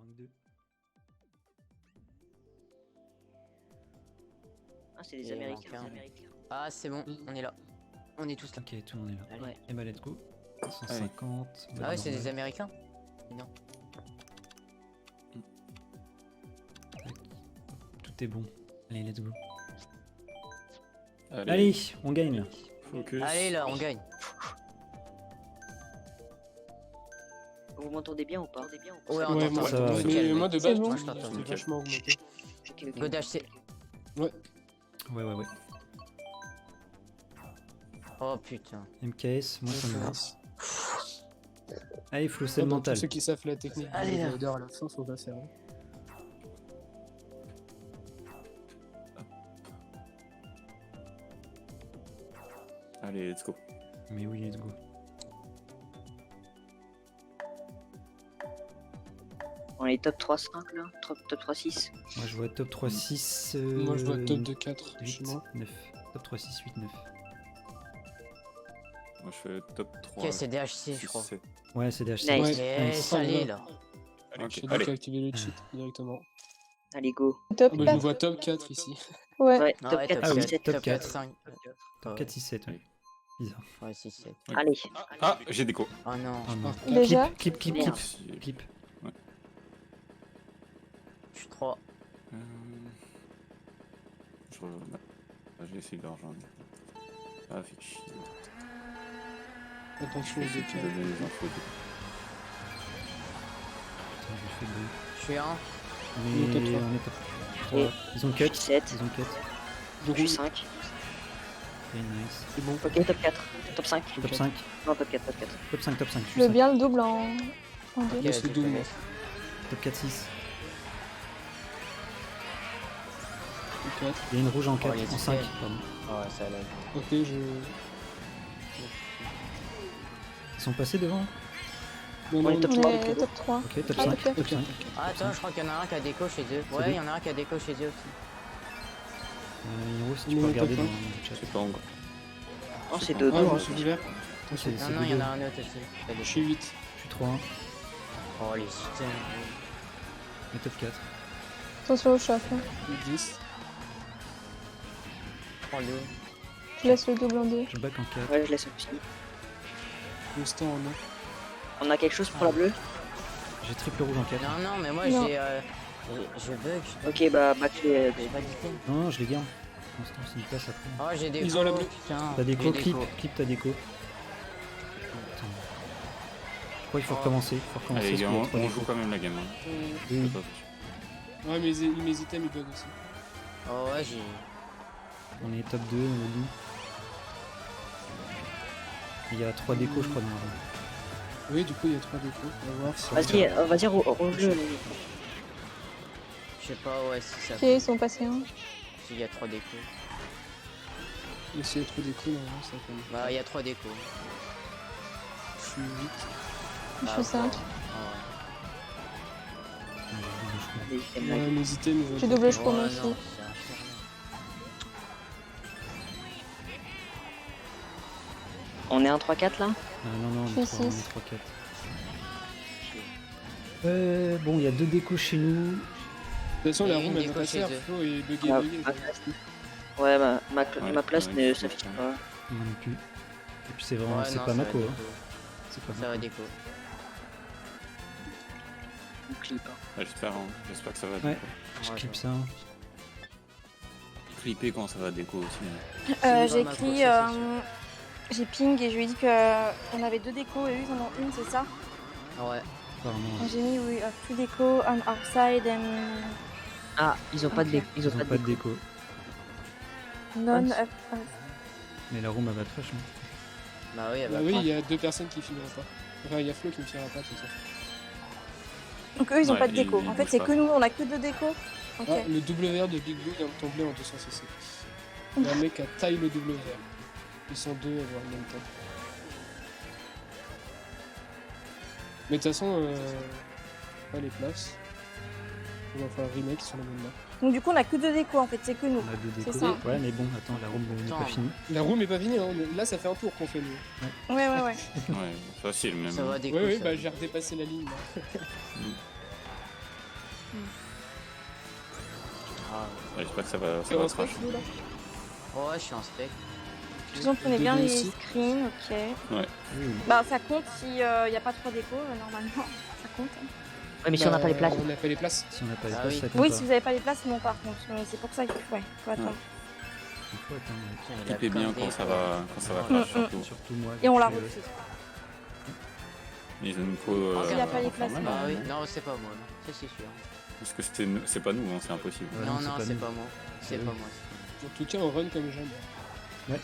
manque 2. Ah, c'est des Et il Américains. manque un. Ah, c'est bon, on est là. On est tous là. Ok, tout le monde est là. Allez. Ouais. Et bah let's go. 150. Ah ouais, c'est des Américains. Non. Tout est bon. Allez, let's go. Allez, Allez, on gagne. focus. Allez là, on gagne. Vous m'entendez bien ou pas? Ouais, on Ouais, t'entend. moi, ça va, mais moi de C'est base, bon. je t'entends. j'étais vachement augmenté. Godash, c'est. Ouais. Oh putain. MKS, moi ça me va. Nice. Allez, Flo, c'est le Pour mental. tous ceux qui savent la technique Allez, là. du leader à la fin, faut pas faire. Allez, let's go. Mais oui, let's go. On est top 3-5 là, top 3-6. Moi je vois top 3-6. Moi je vois top de 4 chez 8, moi. 9. Top 3-6, 8, 9. Moi, je fais top 3. Ok, c'est DHC, je crois. 7. Ouais, c'est DHC. Nice. Yes, allez là. Ok, J'ai donc allez. activé le cheat directement. Allez, go. Top Ah bah, je 4. me vois top 4 ici. Ouais. Ouais, Ah top ouais, 4, Ah oui, 6, 7. top Top 4. 4, 5. Top 4, 6, 7, ouais. Bizarre. Ouais, 6, 7. Allez. Ah, j'ai déco. Oh non, Oh non. Déjà Clip, clip, clip, Merde. clip. Clip. je suis 3. Euh, Je vais essayer de le rejoindre. Ah, fait chier. Attention aux Je vais écarts. donner les infos. Putain, j'ai fait deux. Je suis 1. Mais On est top trois. on est top Et 3. Ils ont cut. 7. Ils ont cut. Je Je suis roule, 5. Ok, nice. c'est bon. Ok, top 4. Top 5. Top 5. Non, top 4, top 4. Top 5, top 5. Je Je suis veux 5. bien le double en 2. Ok, Laisse le vas-y, double. je te laisse. Top 4, 6. Top 4. Il y a une rouge en 4, Oh, il y a en du 5. ciel. Pardon. Oh, ouais, ça allait. Ok, je. Ils sont passés devant. Non, On non, est top non, trois. non, Mais top 3. Ok, top Ah, 5. top Top 5. Ah, attends, je crois qu'il y en a un qui a déco chez eux. C'est Ouais, deux. il y en a un qui a déco chez eux aussi. Hiro, si tu Mais peux top regarder un. dans le chat. C'est pas encore. Oh, c'est pas- Dodo. Ah, je hein. me suis ouvert. C'est Non, c'est non, il y en Dodo. a un autre aussi. qui a Je déco. suis 8. Je suis 3. Oh, les systèmes. Et top 4. Attention au choc. Hein. 10. Prends le. Je laisse le double en 2. Je back en 4. Ouais, je laisse aussi. Instant en 1. On a quelque chose pour la bleue? J'ai triple rouge en 4. Non, non, mais moi Non. j'ai. Je bug. Ok, bah, back les. J'ai pas d'item. Non, non, je les garde. Pour l'instant, c'est une place après. Oh, j'ai déco. Ils ont la bleue. Putain. T'as déco, j'ai clip, clip, t'as déco. Attends. Je crois qu'il faut Oh. recommencer. Faut recommencer. Allez, les gars, parce qu'il y a on trop joue déco. quand même la game. Hein. Oui, oui. Pas- Ouais, mes items ils bug aussi. Oh, ouais, j'ai. On est top 2, on est doux. Il y a 3 décos, je crois, dans la roue. Oui, du coup, il y a 3 défauts. On va voir si. Vas-y, rouge-le. Je sais pas, ouais, si ça. Ok, ils sont passés 1. S'il y a 3 décos. Mais s'il y a trop défauts, normalement, ça fait. Bah, il y a 3 décos. Je suis 8. Je Bah, suis 5. Allez, c'est Ouais, blague. mes items ils vont. J'ai double Oh, je promets non, aussi. c'est infernal. On est un 3-4 là? Ah non, non, on Je est suis 3, on est six. 3, 4. Bon, il y a 2 décos chez nous. De toute façon, Il y a la une room elle va déco pas chez faire. eux. Flo est bugué, Ah, bugué. ah, Ouais, ma place ouais, ne faut s'affiche faire. pas. Moi non plus. Et puis c'est vraiment, Ouais, c'est non, pas ça va Mako. déco. Hein. C'est pas Ça va Mako. déco. On clip. hein. J'espère que ça va Ouais. déco. Je Ouais, clip je ça. Clipper quand ça va déco aussi. hein. C'est J'ai pas écrit, ma faute, j'ai ping et je lui ai dit qu'on avait 2 décos et eux ils en ont une, c'est ça? Ouais. Apparemment. J'ai mis oui, 2 décos on our side and Ah, ils ont pas de Ok. déco. Ils ont pas de déco. none Ah, up. Mais la room elle va trash. Hein. Bah oui, elle Bah va oui, pas. il y a 2 personnes qui filmeront pas. Enfin, il y a Flo qui me filera pas, tout ça. Donc eux ils ont Ouais, pas de ils- déco. ils En fait, bougent c'est pas. que nous, on a que 2 décos. Ok. Ah, le WR de Big Blue vient de tomber en 200 cc. Il y a un mec a taille le WR. Ils sont 2 à avoir le même temps. Mais de toute façon, pas les places. On va faire un remake sur la même map. Donc du coup, on a que 2 décos en fait, c'est que nous. On a 2 C'est décos. ça. Ouais, mais bon, attends, la room n'est pas Attends. finie. La room est pas finie, hein. Là ça fait un tour qu'on fait nous. Ouais. Ouais, facile même. Ça va déco. Oui, oui, ça. bah j'ai redépassé la ligne là. Ah, J'espère que ça va C'est en trash. spec, nous, là? ouais, je suis en spec. De toute façon, prenez bien Deux les aussi. screens, ok. Oui, oui. Bah, ça compte si y a pas 3 décos, normalement. Ça compte. Hein. Ouais, mais si on n'a pas les places. On n'a pas les places. Si on n'a pas les Ah places, oui. ça compte Oui, pas. si vous avez pas les places, non, par contre. Mais c'est pour ça qu'il faut attendre. Il faut attendre. Putain, il a Clippez bien codé, quand ça quoi. va Mm, crash surtout. Surtout moi. Et on la je- refuse. Ils ont une co. S'il y a pas les places, Bah oui, non, c'est pas moi, non. Ça, c'est sûr. Parce que c'est pas nous, hein, c'est impossible. Ouais, non, c'est non, pas c'est nous. pas moi. C'est Oui. pas moi. En tout cas, on run comme jamais. Ouais.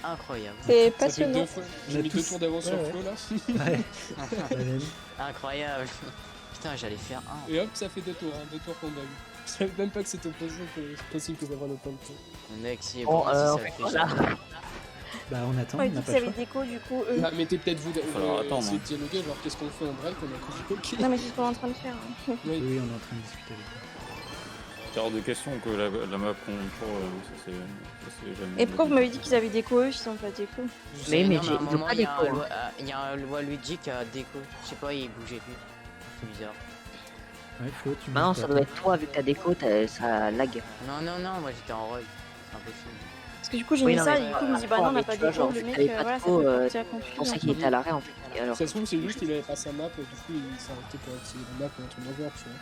Incroyable. C'est Ça fait passionnant. 2 fois. On J'ai a mis 2 tous- tours d'avance sur ouais, Flo là. Ouais. La même. Incroyable. Putain, j'allais faire un. Et hop, ça fait 2 tours, hein, 2 tours qu'on gagne. Je savais même pas que c'était possible que ça prenne autant de temps. Le mec, si Bon, bon, si on ça fait fait quoi là? Bah on attend, Ouais, on n'a vu pas qu'il y le avait choix. déco, du coup, eux. Ah, mettez peut-être vous falloir attendre, essayer hein. de dialoguer, genre qu'est-ce qu'on fait en break, on a compris. Non, mais c'est ce qu'on est en train de faire. Hein. Oui. Oui, on est en train de discuter avec eux. C'est hors de question que la map contour, ça c'est jamais. Et pourquoi vous m'avez dit qu'ils avaient déco, eux, s'ils ont pas déco? Mais non, j'ai- à un ils ont moment, pas il y a déco, il y a un Waluigi qui a déco. Je sais pas, il bougeait plus. C'est bizarre. Ouais, Flo, tu Maintenant, bouges ça pas, doit toi. être toi, vu que t'as déco, ça lag. Non, non, non, moi j'étais en roll. C'est impossible. Parce que du coup, j'ai Oui, mis non, ça, mais, et du coup, je me dis, bah non, on n'a pas tu vois, déco, genre, le vu que mec, t'avais pas de voilà, ça co, peut partir à conflit. Je pensais hein. qu'il était à l'arrêt en fait. Et alors, Ça se trouve, c'est juste qu'il avait pas sa map, du coup il s'est arrêté pour activer la map ou un truc dans le genre, tu vois.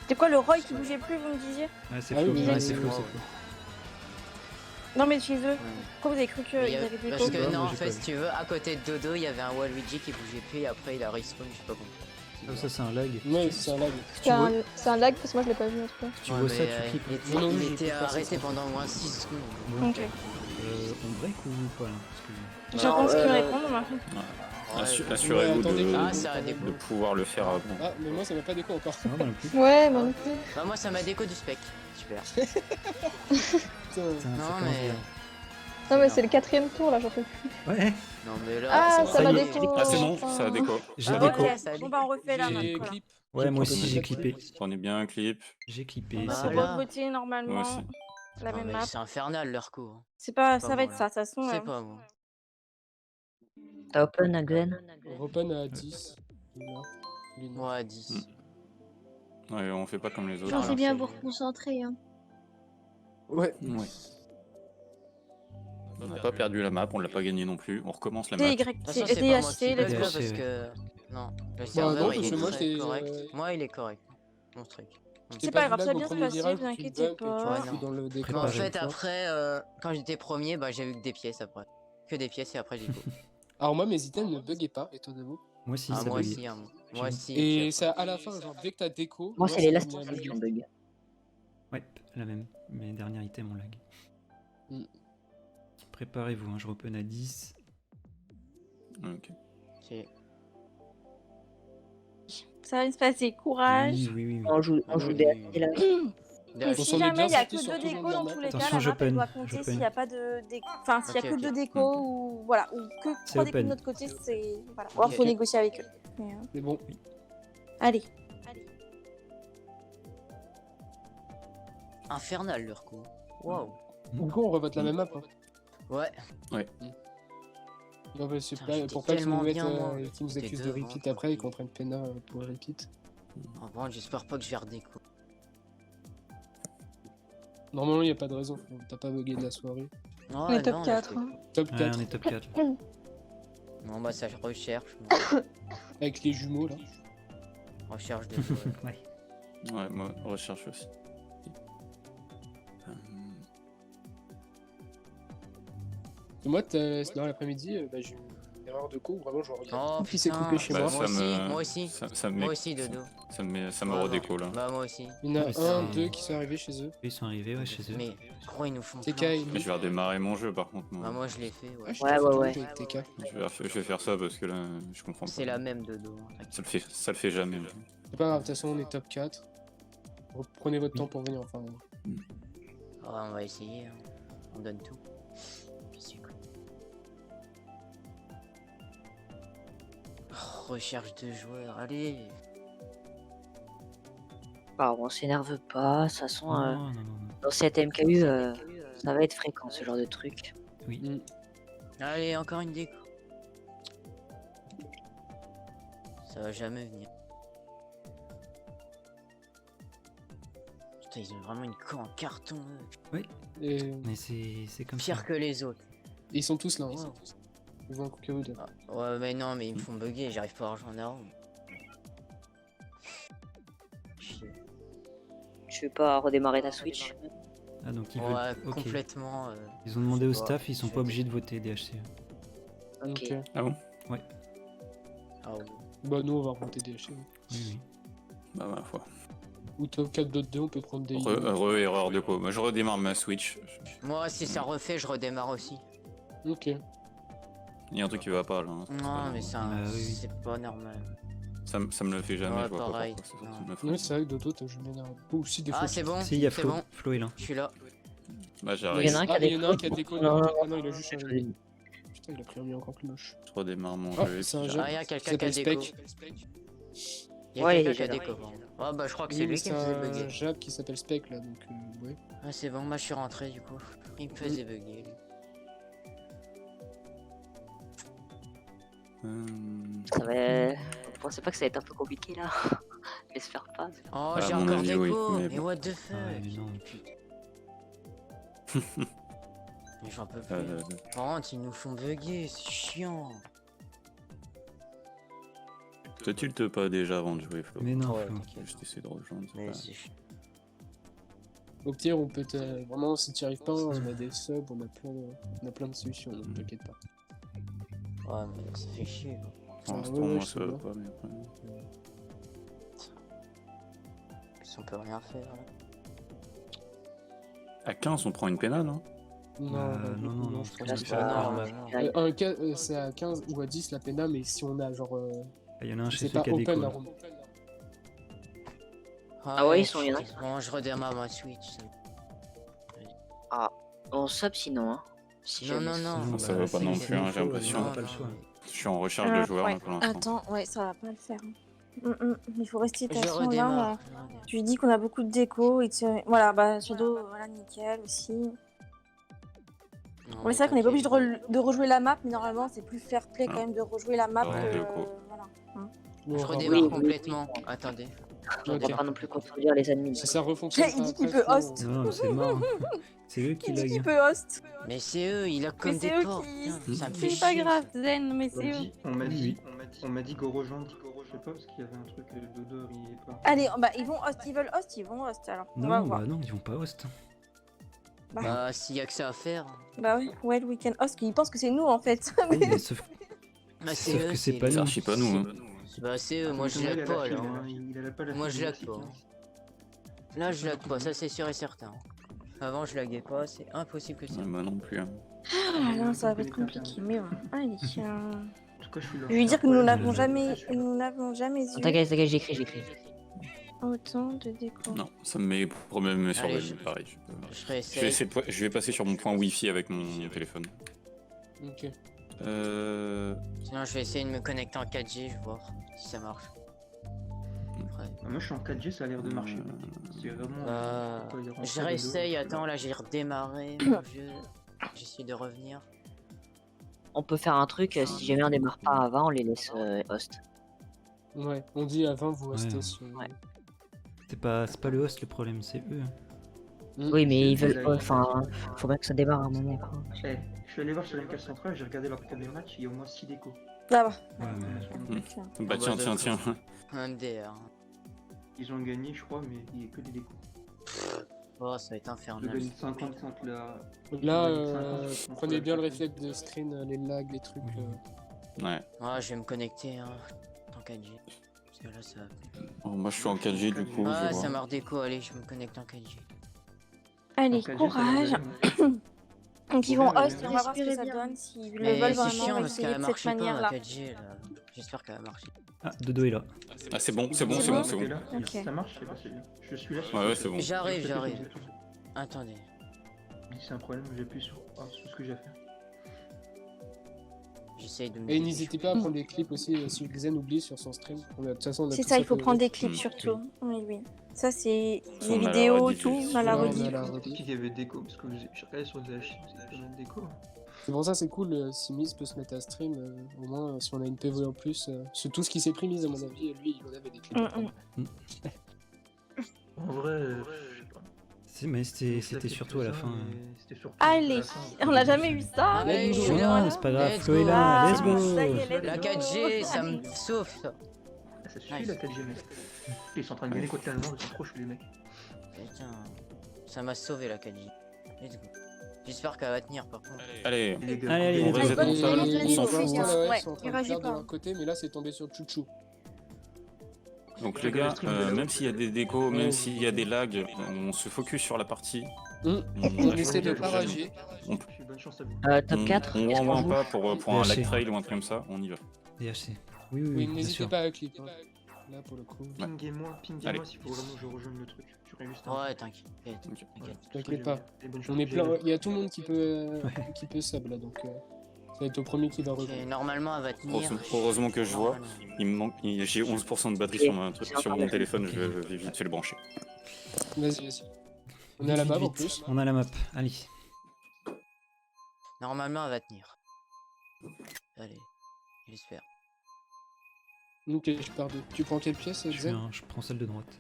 C'était quoi le Roy qui bougeait plus, vous me disiez? Ouais, c'est Ah Flo. oui, Ouais, oui, c'est oui, Flo, oui. c'est Flo. Non, mais chez eux, Ouais. pourquoi vous avez cru qu'ils Mais il y a- avaient déco? Parce que Moi, non, en j'ai fait, pas si vu. tu veux, à côté de Dodo, il y avait un Waluigi qui bougeait plus et après il a respawn, je sais pas comment. Ah, ça c'est un lag. Ouais, c'est un lag. C'est un lag parce que moi je l'ai pas vu en tout cas. Tu Ouais, vois mais, ça, tu cliques. il Non, non, était, je il était peux pas, arrêté ça. pendant au moins 6 secondes. Bon, Ok. on break ou pas là Parce que- J'attends ce qu'ils me euh, répondent, moi. Ouais, Assurez-vous Ouais, attendez. Ah, ça a de déco. pouvoir le faire avant. Ah, mais moi ça m'a pas déco encore. Non, moi non plus. Ouais, moi non plus. Bah, moi ça m'a déco du spec. Super. Putain. Putain, ça Non, commence mais- bien. Non, mais c'est le 4ème tour là, j'en peux plus. Ouais, Non, mais là. Ah, ça y m'a est. déco. Ah, c'est bon, enfin. ça a déco. j'ai Ah, déco. ok. Ok, bon bah on refait là J'ai maintenant. voilà. clip. Ouais, moi aussi J'ai j'ai clippé. clippé. Prenez bien un clip. J'ai clippé, Ah, c'est C'est bon. voilà. bon, voter normalement Moi aussi. la Non, même mais map. c'est infernal leur coup. Hein. C'est pas, C'est ça pas va moi, être ça, de toute façon. C'est pas moi. t'as open Glen. On repen à 10. Il est là. Il est là. Moi à 10. Ouais, on fait pas comme les autres. Pensez Pensez bien à vous reconcentrer. Hein. Ouais. Ouais. On n'a pas perdu la map, on l'a pas gagné non plus. On recommence la map. TY, De toute façon, c'est pas moi qui DHC, bug let's là go. parce que. Non, le serveur non, il parce est que moi, très j'étais, correct. euh, Moi il est correct. Mon truc. C'est pas grave, du ça va lag bien au se premier passer, virage vous où tu inquiétez bugs, pas. tu fous dans le décor. Mais en Préparé. fait, après, quand j'étais premier, bah, j'ai vu que des pièces après. Que des pièces et après j'ai go. Alors moi, mes items ne buguaient pas, étonnamment. Moi aussi, Ah, ça moi buguait. aussi, hein. Moi aussi. Et puis ça, après- à la fin, genre, dès que t'as déco... Moi, c'est ça l'élastique me met un qui bug. en bug. Ouais, la même. Mes derniers items ont lag. Mm. Préparez-vous, hein, je repen à 10. Ok. C'est- Ça va se passer, courage. Oui, oui, oui. oui. On joue Oui. DHC là. Mais On si s'en est jamais bien il y a sortis que sur deux tout le décos long de la dans map. tous les cas, Attention, la map elle j'open, doit compter j'open. s'il n'y a pas de déco. Enfin, s'il y a Ok, que ok. deux décos ou voilà, ou que C'est trois décos de open. notre côté, c'est voilà. Ou alors faut Ok. négocier avec eux. Mais, Mais bon, allez. Infernal leur coup. Waouh. du coup, on revote la même map. Hein. Ouais. Non, mais c'est Putain, pas, j'étais pour pas qu'ils nous tellement mettent, bien, moi. qu'ils nous J'étais accusent de devant, repeat après et tranquille. qu'on prenne Pena pour repeat. Oh, bon, j'espère pas que je vais redéco. Normalement, il n'y a pas de raison, t'as pas bugué de la soirée. Oh, On est top non, 4. là, hein. Top Ouais, 4, on est top 4. Non, bah ça je recherche. avec les jumeaux là. Recherche de joueurs. Ouais. Ouais, moi, recherche aussi. Et moi, dans l'après-midi, bah, j'ai eu une erreur de coup, vraiment, genre, Oh tout qui s'est putain. coupé chez Bah, moi. Moi ça aussi, me- moi aussi. Ça me Moi met- aussi, Dodo. Ça me Ah, redéco là. Bah moi aussi. Il y en a Mais un, c'est- deux qui sont arrivés chez eux. Ils sont arrivés, ouais, chez eux. Mais pourquoi ils nous font TK plein et Mais je vais redémarrer mon jeu par contre. Bah Moi. moi je l'ai fait, ouais. Ah, je Ouais, t'ai fait ouais, tout ouais. avec TK. Je vais faire ça parce que là, je comprends pas. C'est la même Dodo. hein, Ça le fait jamais. C'est pas grave, de toute façon, on est top 4. Prenez votre temps pour venir, enfin. Ah, on va essayer. Hein. On donne tout. Je suis con. Oh, recherche de joueurs, allez. Bah, on s'énerve pas. De toute façon, Non, non, non, non. dans cette MKU, ça va être fréquent ce genre de truc. Oui. Allez, encore une déco. Ça va jamais venir. Putain, ils ont vraiment une queue en carton, eux. Et Mais c'est comme Pire ça. que les autres. ils sont tous là. Hein. Ils vont que eux deux. Ah, ouais, mais non, mais ils me font bugger, j'arrive pas à rejoindre la roue. Chier. Je vais pas redémarrer ta Switch. Ah, donc ils Ouais, veulent. Ok. complètement. Ils ont demandé au je sais pas, staff, ils sont je pas vais- obligés de voter DHC. Ok. Ok. Ah bon? Ah ouais. Bah, nous, on va remonter des HM. Oui, oui. Bah, ma foi. Ou top 4 d'autres 2, on peut prendre des. Erreur de quoi? Moi, je redémarre ma Switch. Moi, si ça refait, je redémarre aussi. Ok. Il y a un truc qui va pas là. Hein. Non, mais ça, oui, oui. c'est pas normal. Ça me le fait jamais, Ouais, je vois pareil. pas pourquoi ça Non. me fait. Ouais, c'est vrai que Dodo, t'as joué m'énerve. Aussi des fois. Ah, c'est bon, Si, il y a c'est Flo. bon, Flo est là. je suis là. Bah, Il j'arrive. y en a un qui a Ah, il y des en a un qui a des codes. Non, non, Ah non, il a juste changé. Putain, il a pris un mieux encore plus moche. Je redémarre mon Ah, jeu. et c'est un puis jeu. Ah, il y a Qui quelqu'un qui a s'appelle déco. Spec. Il y a Ouais, quelqu'un il qui a est là. déco. Ah, bah, je crois que Oui, c'est mais lui qui c'est me faisait un bugger. Jab qui s'appelle Spec là, donc ouais. Ah, c'est bon, moi je suis rentré du coup. Il me faisait bugger. lui. Ça va. Vous pensez pas que ça va être un peu compliqué là? Laisse faire pas. Oh, À j'ai mon encore avis, déco. oui, mais Mais bon. what the fuck? Ah, mais non. Mais j'en peux plus. Euh, Par contre, ils nous font bugger, c'est chiant. Te tilte pas déjà avant de jouer, Flo. Mais non, Ouais, Flo. t'inquiète. Juste essayer de rejoindre. c'est Mais pas- c'est chiant. Au pire, on peut vraiment, si tu arrives pas, on a des subs, on a plein de solutions, donc t'inquiète pas. Ouais, mais ça fait chier. Pour Ah, l'instant, ouais, ouais, moi, je ça sais va pas. pas, mais après. Puis on peut rien faire. Là. À 15, on prend une pénale, hein? Non, je je pense Là, que c'est c'est pas- normalement. c'est à 15 ou à 10 la pénale, mais si on a genre. Il y en a un C'est chez pas qui a open déco. la là. room. Ah ouais, ils sont- il y en a qui- Bon, je redémarre ma Switch. On sub sinon, hein. Si Non, jamais non, c'est- non. Non, Ça bah, va pas c'est- non c'est plus, hein, Flo, j'ai l'impression. on n'a pas le choix. Je suis en recherche de joueurs ouais. là, pour l'instant. Attends, ouais, ça va pas le faire. Il faut rester de Je toute façon là. redémarre. Tu lui dis qu'on a beaucoup de déco et voilà, bah Shadow, voilà, nickel aussi. Non, Ouais, c'est vrai qu'on n'est pas obligé t'inquiète. de rejouer la map, mais normalement c'est plus fair play quand Non. même de rejouer la map. Ouais, que, déco. voilà. Bon, Je on va redémarre Oui, complètement. Attendez. On Ok. va pas non plus contredire les admins. Si ça refonctionne. Il dit qu'il après, peut host. Non, c'est mort. C'est eux qui Il dit qu'il lag. peut host. Mais c'est eux, il a comme Mais des c'est eux portes. qui. Putain, ça me fait C'est pas chier. grave, Zen, mais c'est eux. On m'a dit go rejoindre, je sais pas parce qu'il y avait un truc d'odeur, il est pas. Allez, bah ils vont host, ils veulent host, ils vont host alors. On va Non, voir. bah non, ils vont pas host. Bah, s'il y a que ça à faire. Bah ouais, well, we can host, ils pensent que c'est nous en fait. Oui, mais sauf Bah, Sauf que c'est pas C'est nous. archi pas nous, hein. Bah, c'est eux, moi je Il a lag la pas fibre, là. hein, il a pas la Moi, je fibre lag classique, pas. hein. Là, je lag pas, ça c'est sûr et certain. Avant, je laguais pas, c'est impossible que ça. Ouais, bah non plus. Hein. Ah là, ça va être compliqué, mais ouais. Allez, En tout cas, je suis là. je vais lui dire que nous n'avons Ouais. jamais eu T'inquiète, j'écris. autant de déco. Non, ça me met problème sur Allez, le je- pareil. Je Je vais, réessaye. essayer je vais passer sur mon point wifi avec mon téléphone. Ok. Sinon, je vais essayer de me connecter en 4G, je vais voir si ça marche. Après. Ah, moi, je suis en 4G, ça a l'air de marcher. C'est vraiment. quand il rentre Je dedans, réessaye, attends, là j'ai redémarré mon jeu. J'essaie de revenir. On peut faire un truc, si jamais on démarre pas avant, on les laisse host. Ouais, on dit à 20, vous restez Ouais. sur. Ouais. c'est pas le host le problème, c'est eux. Oui, mais ils C'est veulent. la- Enfin, faut bien que ça démarre à un moment, quoi. Eh, je suis allé voir sur la carte centrale, j'ai regardé leur caméra match, il y a au moins 6 décos. Ça va. Ouais, mais- Bah tiens, tiens, tiens. Un MDR. Ils ont gagné, je crois, mais il n'y a que des décos. Oh, ça va être Je infernal. gagne 50 contre la. Là, Ouais, 50 prenez bien le contre la- réflexe de screen, les lags, les trucs. Ouais. Ouais, je vais me connecter hein, en 4G. Parce que là, ça. Oh, moi, je suis en 4G du coup. je Ah, vais ça voir. m'a redéco, allez, je me connecte en 4G. Allez, En 4G, ça a l'air courage. d'aller, Donc ils vont Ouais, host, ouais, on va voir ce que respirez ça bien. donne, s'ils le Mais veulent c'est vraiment, chiant on va parce essayer qu'elle de cette marche pas manière-là. la 4G là. J'espère qu'elle va marcher. Ah, Dodo est là. Ah, c'est bon, c'est bon, C'est c'est bon, bon c'est T'es bon. là Ok. Ça marche, c'est pas c'est bien. Je suis là. Ouais, ouais, c'est bon. J'arrive, j'arrive. Attendez. C'est un problème, j'appuie sur ce que j'ai à faire. J'essaye de me. Et dépêcher. n'hésitez pas à prendre des clips aussi, si Zen oublie sur son stream. De toute façon, on a C'est tout ça, il faut que- prendre des clips Mm. surtout. Oui, oui. Ça, c'est Ça, les on a la vidéos, rediff. tout, on a la Ouais, on a rediff. la C'est rediff. qui avait déco parce que je regardais sur les archives, il y avait pas mal de déco. C'est pour ça c'est cool si Miz peut se mettre à stream, au moins si on a une PV en plus. C'est tout ce qui s'est pris Miz à mon avis, lui il en avait des clips. Mm, mm. En vrai, je sais pas. Mais c'était surtout à la fin. C'était surtout Ah, à les la fin. on l'a jamais eu ça. Ah, mais je suis go. là. Non, c'est pas grave, Let's Flo est go. là, let's Ah, go. ça y est, let's La go. 4G, ça me sauve ça. Ah, ça suffit la 4G, mec. Ils sont en train de gagner côté allemand, ils sont trop chelous, les mecs. Putain, ça m'a sauvé la 4G. Let's go. J'espère qu'elle va tenir par contre. Allez, Les gars, Allez, on let's reset go. console, on s'en Pour fout. l'instant, là, ouais, Ouais, ils sont en train il de réagit perdre de pas. leur côté, mais là, c'est tombé sur Chouchou. Donc les gars, même s'il y a des décos, même s'il y a des lags, on se focus sur la partie. On essaie de pas rager. Bonne chance à vous. Top 4. On est-ce qu'on renvoie joue pas pour un lag DHC. trail ou un truc comme ça, on y va. DHC. Oui, oui, Oui, oui, bien n'hésitez sûr. pas à clip. Là, pour le coup. Pinguez-moi Allez. s'il faut vraiment que je rejoigne le truc. Tu restes juste Ouais, t'inquiète. Ouais, T'inquiète pas. Et bonne On chance, est plein. j'ai- Il y a tout le monde qui peut Ouais. sub là, donc ça va être au premier qui va Ok, rejoindre. normalement elle va tenir. Heureusement que je vois. Il me manque, j'ai 11% de batterie sur Ok. mon téléphone, je vais vite fait le brancher. Vas-y. On est à la map en plus. On a la map. Allez. Normalement elle va tenir. Allez, j'espère. Ok, je pars de. Tu prends quelle pièce, Zen? Je prends celle de droite.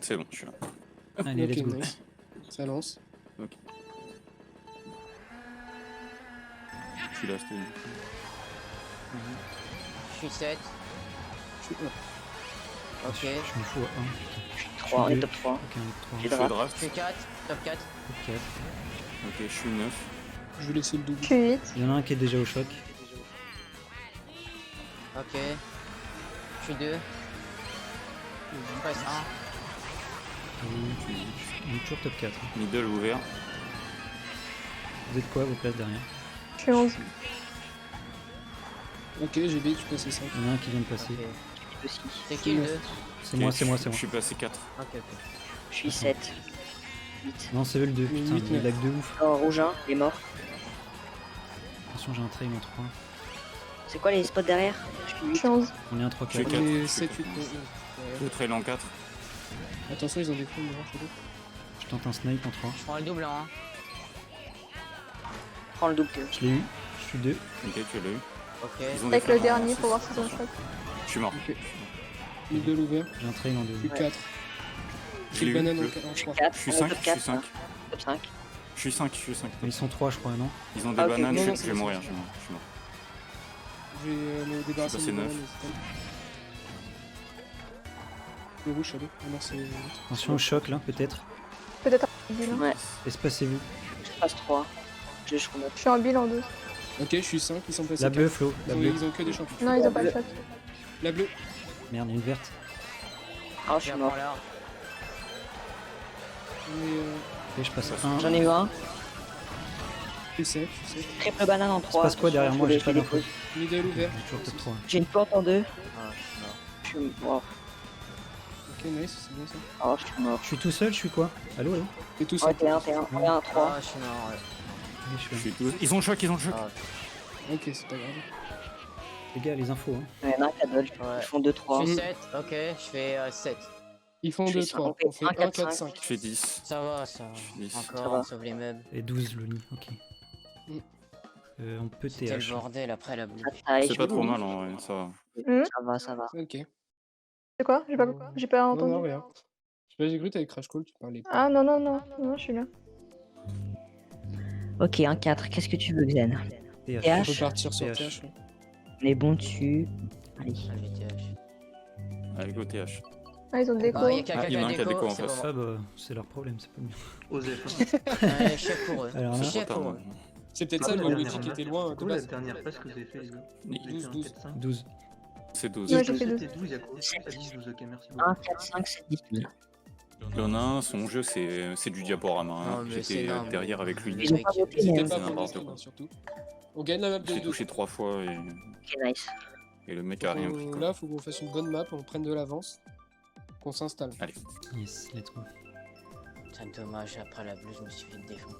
C'est bon, je suis là. Allez, Ok, let's go. nice. Ça lance. Je suis là, c'était. Je suis 7. Je suis- Ok. Je me fous à 1. 3, on est top 3. Ok, on est J'ai 3. Je suis draft. draft. Je suis 4. Top 4. 4. Ok, je suis 9. Je vais laisser le double. Je suis 8. Il y en a un qui est déjà au choc. Ok. Je suis 2. Je passe 1. On est toujours top 4. Middle ouvert. Vous êtes quoi, vos places derrière? Je suis 11. Ok, j'ai vite, je passe 5. Il y en a un qui vient de passer. Ok. Aussi. C'est qui le 2? C'est moi, c'est moi, c'est Je moi. suis passé 4. Ok, ok. Je suis 7. 8. Non, c'est le 2. Mais Putain, huit, il neuf. lag de ouf. Oh, rouge 1, il est mort. Attention, j'ai un trail en 3. C'est quoi les spots derrière? Je suis Je 8. suis 11. On est un 3 Je suis 4. quatre. On est je 7, suis 8, Le trail en 4. Attention, ils ont des flammes devant chez nous. Je tente un snipe en 3. Je prends le double en 1. Prends le double Théo. Je l'ai eu. Je suis 2. Ok, tu l'as eu. Ok. Ils ont des Avec le flammes en dernier six. pour voir si c'est un choc. Je suis mort. Middle ouvert. J'ai un trail en 2. Je suis 4. Je J'ai l'ai le eu. banane Je en 3. 4. je suis on est 5, top je suis 4. 5. Top 5. Je suis 5, je suis 5. Ils sont 3, je crois, non? Ils ont des Ah, ok. bananes, Non, je non, vais c'est mourir, ça. je suis mort. Je vais me débarrasser passé de neuf. banane. Le rouge, allez. Ah non, c'est. Attention au choc là, peut-être. Peut-être un bill. Ouais, Espacez-vous. je passe 3. Je remonte. Je suis en bill en 2. Ok, je suis 5, ils sont passés. La bleue, 4. Flo. La bleue. Ils ont que des champions. Non, ils ont pas le choc. La bleue. Merde, il y a une verte. Ah, je Je suis mort. prends là. On est. Ok, je passe 1. J'en ai eu un. Je suis 7, je suis 7. Triple banane en 3. passe quoi derrière moi? J'ai pas d'infos. Middle ouvert. J'ai toujours top 3. J'ai une porte en 2. Ah, je suis mort. Je suis mort. Ok, nice, c'est bien ça. Oh, je suis mort. Je suis tout seul, je suis quoi? Allô, allô? T'es tout Ouais, seul. t'es 1, t'es 1. Ouais, 1, 3. Ah, je suis mort. Ouais. Oui, je suis Je là. suis tous. Ils ont le choc, ils ont le choc. Ah, Ok, c'est pas grave. Les gars, les infos. Hein. Il y en a un qui a dodge. Ouais. Ils font 2, 3. Je suis 7. Ok, je fais 7. Ils font Je fais 2, 3. cinq, On fait un, 1, quatre, 4, cinq. 5. Je fais 10. Ça va, ça dix. va. Ça Encore, va. on sauve les meubles. Et 12 Loni, ok. Mm. On peut C'était le TH. bordel après la boule. Ça taille. C'est pas trop mal en vrai, ça va. Ça va, ça va. Ok. C'est quoi? J'ai pas Non, entendu. non, rien. Je sais pas, j'ai cru que t'avais Crash Call, tu parlais pas. Ah non, non, non. Non, je suis là. Ok, 1, 4. Qu'est-ce que tu veux, Xen? TH. On TH. peut partir sur TH. TH. ouais. On est bon dessus. Allez. Allez, TH. Avec OTH. Ah, ils ont des déco. Ah, il y a quelqu'un Ah, il y en a un qui a déco, déco en c'est face. bon. Ah bah, c'est leur problème, c'est pas le mien. Osef. Ouais, chef pour eux. Alors là- C'est chef pour eux. C'est peut-être Ah, ça, la le dernière Luigi qui map. était loin C'est de quoi la base. dernière phase que vous avez fait, les gars? Ni- Vous avez fait un 12. 4-5? 12. C'est 12. Ouais, j'ai fait 12. C'était 12, il y a combien? Ah, 10, 12, ok, merci 1, beaucoup. 4, 5, 7, 10. Il y en a un, son jeu c'est du diaporama. Non, Hein. mais c'est J'étais énorme. derrière avec lui. Ils ont pas voté, mais C'était hein. pas c'est pour n'importe le quoi. surtout. On gagne la map de J'ai 2. touché 3 fois Ok, nice. et le mec a rien pris. Quoi. Là, faut qu'on fasse une bonne map, on prenne de l'avance, qu'on s'installe. Yes, let's go. C'est dommage, après la bleue, je me suis fait défendre.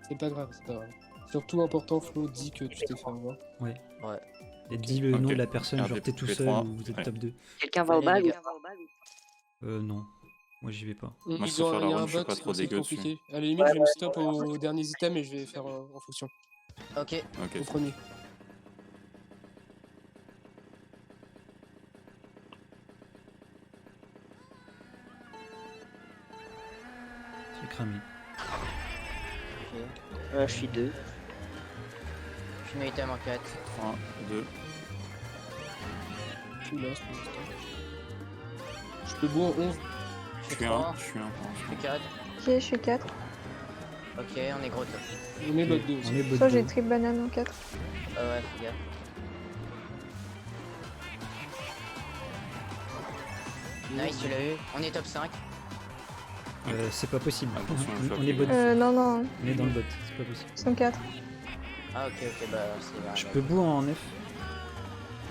C'est pas grave, c'est pas grave. Surtout important, Flo, dis que tu t'es fait avoir. Ouais. Et dis le nom Ok. de la personne, Ah, genre t'es tout P3, seul ou vous êtes ouais. top 2. Quelqu'un va au Allez, bal les ou... gars. Non. Moi j'y vais pas. Moi, je Ils sais ont, faire la il y a run, un je suis bot, pas trop c'est dégueu dessus. compliqué. À la limite, je vais me stop aux derniers items et je vais faire en fonction. Ok, Ok. Au premier. cramé. Ok. Je suis 2. Je mets item en 4. 3, 2. Je suis là, pour l'instant. Je peux boire en 11. Je suis 1. trois. Je suis 1. Je suis 4. Ok, je suis 4. Ok, on est gros top. On est bot 2 On aussi. est bot Soit j'ai 2. triple banane en 4. Ouais, fais gaffe. Nice, tu l'as eu. On est top 5. C'est pas possible. Attention, le flop. On est bot. Non, non, On est dans le bot, c'est pas possible. ils sont 4. Ah, ok, bah c'est Je peux bout en F.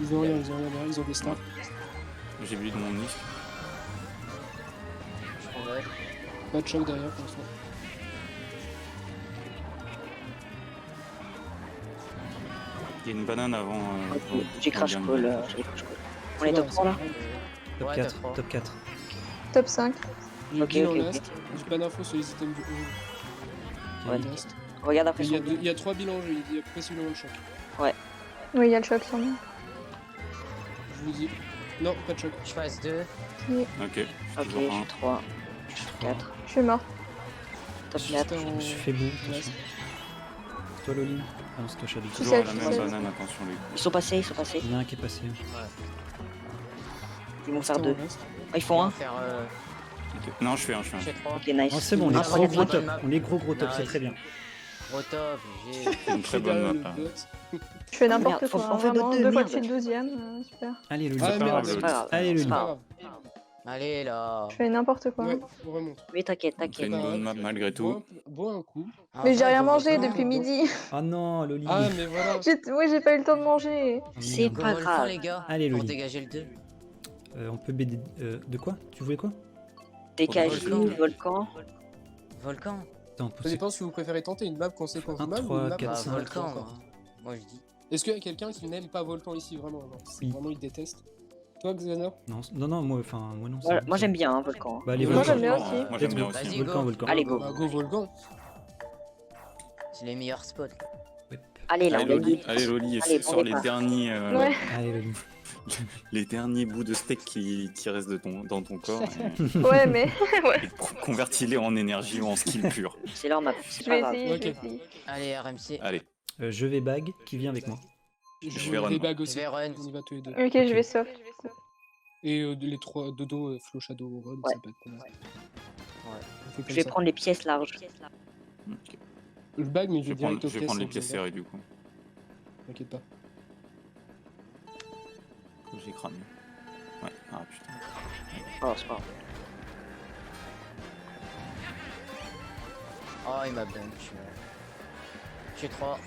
Ils ont rien, ils ont rien derrière, ils ont des stars. J'ai bu de mon nid. Je prendrai. Pas de choc derrière pour l'instant. Il y a une banane avant. J'ai crash avant call. dernier. J'ai crash call. On est top 3 là? Top Ouais, 4. top trois. Top 4. Top 5. J'ai Ok, dit en ok, ok. last. J'ai pas d'infos sur les items du Ouais. last. Regarde après Il y, a son il y a 3 bilans en jeu, il y a possiblement le choc. Oui, il y a le choc sur moi. Je vous dis. Non, pas de choc. Je passe 2. Ok, Ok. Ok, Toujours je un. suis 3. Je suis 4. je suis mort. Top Juste 4. Je me suis fait bout. Attention. Toi, Loline. Ah non, c'est toi, Shadow. Tout Toujours seul, la tout même seul. banane, attention lui. Ils sont passés, ils sont passés. Il y en a un qui est passé. Ils vont faire C'était 2. en last. Ah, ils font 1. Faire Non, je fais 1, je fais 1. je fais 3. Ok, nice. Oh, c'est bon, on est Ah, gros regarde, gros regarde. top. On est gros top, c'est Nice. très bien. Gros top, j'ai. C'est une très J'ai bonne derrière map. le là. bot. Je fais Merde, n'importe faut- quoi. on fait Vraiment, bot deux, 2 fois de merde. suite 12ème. Super. Allez, Loline. Ah pas merde, grave, C'est pas grave. Allez, C'est Lulu. pas pas grave. grave. Allez là. Je fais n'importe quoi. Ouais, on remonte. Mais t'inquiète, C'est t'inquiète. une bonne map malgré tout. Bois un coup. Mais j'ai Enfin, rien ils vont mangé volcan. depuis midi. Ah non, Loli. Ah, mais voilà. Oui, j'ai pas eu le temps de manger. Oh, C'est merde. Go pas volcan, grave. les gars. Allez, Pour Loli. dégager le 2. On peut BD. De quoi? Tu voulais quoi? TKJ, Volcan. volcan. Volcan. Attends, Ça dépend si vous préférez tenter une map conséquence Un, map ou trois, une map quatre, Bah, cinq. volcan, encore. moi je dis. Est-ce qu'il y a quelqu'un qui n'aime pas Volcan ici vraiment genre, Oui. Vraiment il déteste. Toi Xaner? Non, moi, enfin, moi non. Voilà, c'est- moi j'aime bien hein, volcan. Bah, les Moi, volcans. j'aime bien Moi, aussi. Moi j'aime bien Let's go. aussi. Vas-y, Volcan, go. volcan. Allez, go. Bah go Volcan. C'est les meilleurs spots. Allez, là, on Allez, est Loli, dit. allez, Loli, Allez, sors bon les départ. derniers, Ouais. Allez, Loli. les derniers bouts de steak qui restent dans ton corps Ouais, mais et convertis-les en énergie ou en skill pur. C'est leur map. C'est je pas vais grave. essayer, je Ok. vais essayer. Allez, RMC. Allez, Je vais bag. Qui vient avec moi? Je vais run. des bagues Je aussi. vais run. On y va tous les deux. Ok, je vais soft. Et les trois dodo, Flow Shadow, Run, Ouais. ça peut être pas mal. Ouais. On fait comme Je vais ça. prendre les pièces larges. Ok. Le bag, mais je vais direct aux Je vais pièces. prendre les sans pièces besoin. serrées du coup. T'inquiète pas. J'ai cramé. Ouais, ah putain. Oh, c'est pas grave. Oh, il m'a dunk. Je suis 3.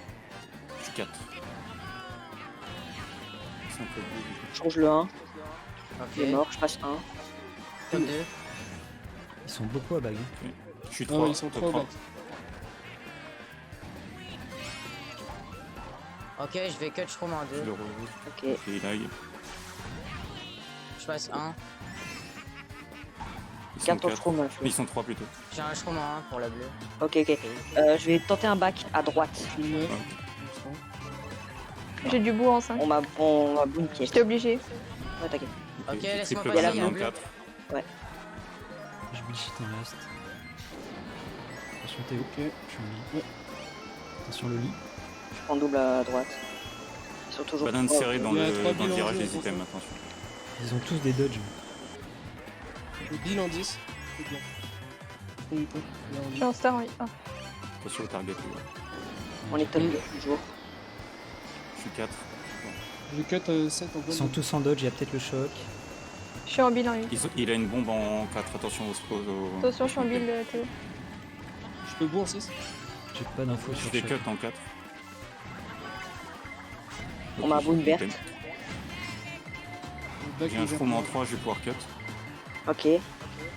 Je suis 4. C'est un peu beau, du coup. Je change le 1. Ok. Il est mort, je passe 1. Top 2. Ils sont beaucoup à bag. Je suis Ah 3. ouais, ils sont trop au bac. Ok, je vais cut shroom en 2. Le rouge. Ok. Et là, Je passe 1. ils sont 4 au 4. shroom. Ils sont 3 plutôt. J'ai un shroom en 1 pour la bleue. Ok, ok. Je vais tenter un back à droite. Je suis 9. J'ai du bout en 5. On m'a boum pièce. J'étais obligé. Ouais, t'inquiète. Ok, j'ai laisse-moi triple passer, banane il y a en un bleu. 4. Je bullshit en last. Attention Théo. Ok. Je suis en ligne. Attention Loli. Je prends double à droite. Ils sont toujours. Banane Oh, serrée dans Il y a le trois bilans virage en jeu, des items, attention. Ils ont tous des dodges. Le bill en 10. C'est bien. Prends du temps. Là, on Je dit. suis en star, oui. Ah. Attention au target. Ouais. On est top 2 toujours. Je suis 4. Je cut 7 en Ils sont bombe. tous en dodge, il y a peut-être le choc. Je suis en bilan 8. Il a une bombe en 4. Attention au spot. Attention, je suis en build, Théo. Je peux bourre en 6. J'ai pas d'infos Je sur fais choc. cut en 4. On m'a boum verte. J'ai un shroom en 3, je vais pouvoir cut. Ok.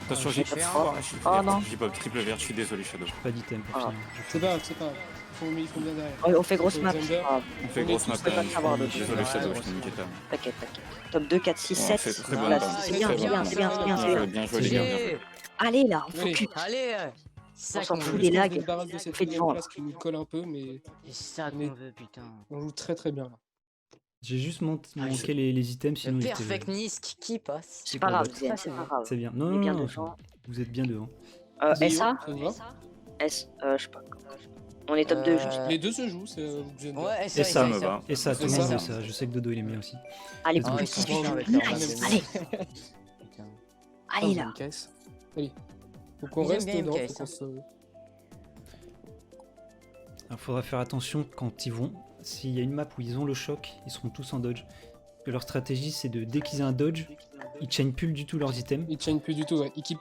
Attention, j'ai j'ai fait pas un. Oh non. J'ai pas triple vert, je suis désolé Shadow. Pas d'item pour Ah. finir. C'est pas grave, c'est pas grave. Ils font bien derrière. On fait grosse map. Thunder. c'est pas grave. On fait On grosse est map. tous pas savoir Je de suis désolé suite. Shadow, Ouais, je t'ai niqué ta. T'inquiète, t'inquiète. Top 2, 4, 6, Ouais, 7. c'est très bonne Voilà, map. c'est bien, c'est bien, c'est bien, c'est bien, c'est bien. Bien joué les gars, bien joué. Allez là, on Allez. focus. Allez, ça On s'en qu'on fout veut. des lags. Une baraque de cette Fais du deuxième vent, place qui nous colle un peu, mais C'est ça Mais- qu'on veut, putain. on joue très très bien là. J'ai juste Ah, manqué les items, sinon Le ils étaient- perfect Nisk qui passe. C'est pas grave, Ça, Zen, c'est c'est pas bien. grave. C'est bien. Non, On est non, bien non, devant. vous êtes bien devant. Zéo, SA ça te va S, je sais pas. On est top 2 juste. Les deux se jouent, c'est vous que j'aime bien. Ouais, Et ça, ça me va. Et ça, tout le Et monde ça. veut ça. Je sais que Dodo il aime bien aussi. Allez, Ah, plus ils sont 18. chiants avec leur Nice. map. Allez, Putain. allez là. Une caisse. Allez. Faut qu'on Ils aiment reste bien une dedans, caisse, faut qu'on se... Alors faudra faire attention quand ils vont. S'il y a une map où ils ont le choc, ils seront tous en dodge. Parce que leur stratégie c'est de dès qu'ils aient un dodge, ils chainent plus du tout leurs items. Ils chaînent plus du tout, ouais. Ils keep.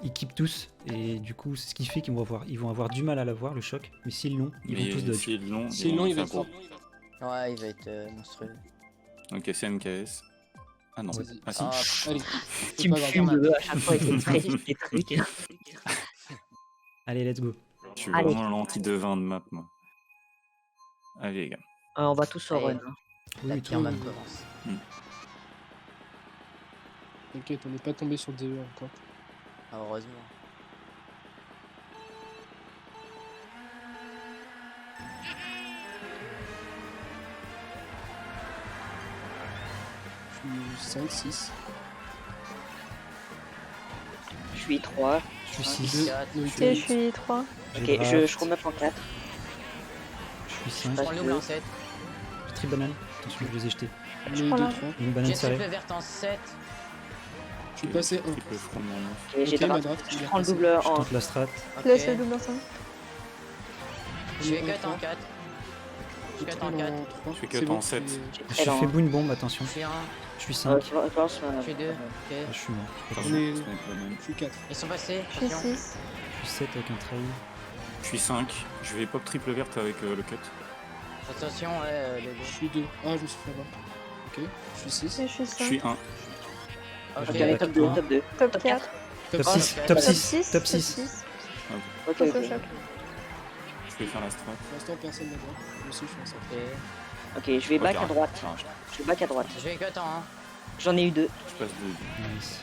Ils keep tous. Et du coup c'est ce qui fait qu'ils vont avoir du mal à l'avoir le choc. Mais s'ils l'ont, ils vont tous dodge. S'ils l'ont, Sinon, il va faire être fort. Ouais, il va être monstrueux. Ok, c'est MKS. Ah non. Vas-y. Ah si. Ah, Allez. Tu C'est me pas grave. fumes à chaque fois avec des trucs. Allez, let's go. Je suis Allez. vraiment l'anti-devin de map, moi. Allez, les gars. On va tous au run. hein. Oui, La oui, pire tout- map commence. T'inquiète, on n'est pas tombé sur DE encore. Ah, heureusement. Je suis 5, 6. Je suis 3. Je suis 2. 6. 4. Et je suis 3. Ok, je remets en 4. Je suis 5. Je prends le double en 7. J'ai tri banane. Attention, je les ai jetés. Je prends la- 2, 3. Une banane J'ai salée. triple verte en 7. Je suis passé 1. Triple front de mon nom. Ok, j'ai Ok, ma draft. draft. il Je est prends le repassé. double Je en. tente la strat. Ok. Laisse le double en 5. Je vais cut en 4. Je cut en 4. Je fais cut en 7. J'ai Je très fais lent. boule bombe, attention. Je suis 1. Je suis 5. Je pense. Je suis 2. Ok. Je suis mort. Attention, On est- c'est pas banane. Je suis 4. Ils sont passés. Je suis Attention. 6. Je suis 7 avec un trail. Je suis 5. Je vais pop triple verte avec le cut. Attention, les Je suis 2. Ah, je me suis fait avoir. Ok, je suis 6. Et je suis Je 5. suis 1. Ok, allez, top 2, top 2. Top Top 4. Top Oh, 6. ok. Top Top 6. 6. Top 6. Ok, Face au ok. choc. Je vais faire la strat. Pour l'instant, personne n'a droit. Moi aussi, je suis en 5. Ok. Ok, je vais back Ok, à droite. enfin, Je vais back à droite. Je vais cut en 1. J'en ai eu 2. je passe de. Nice.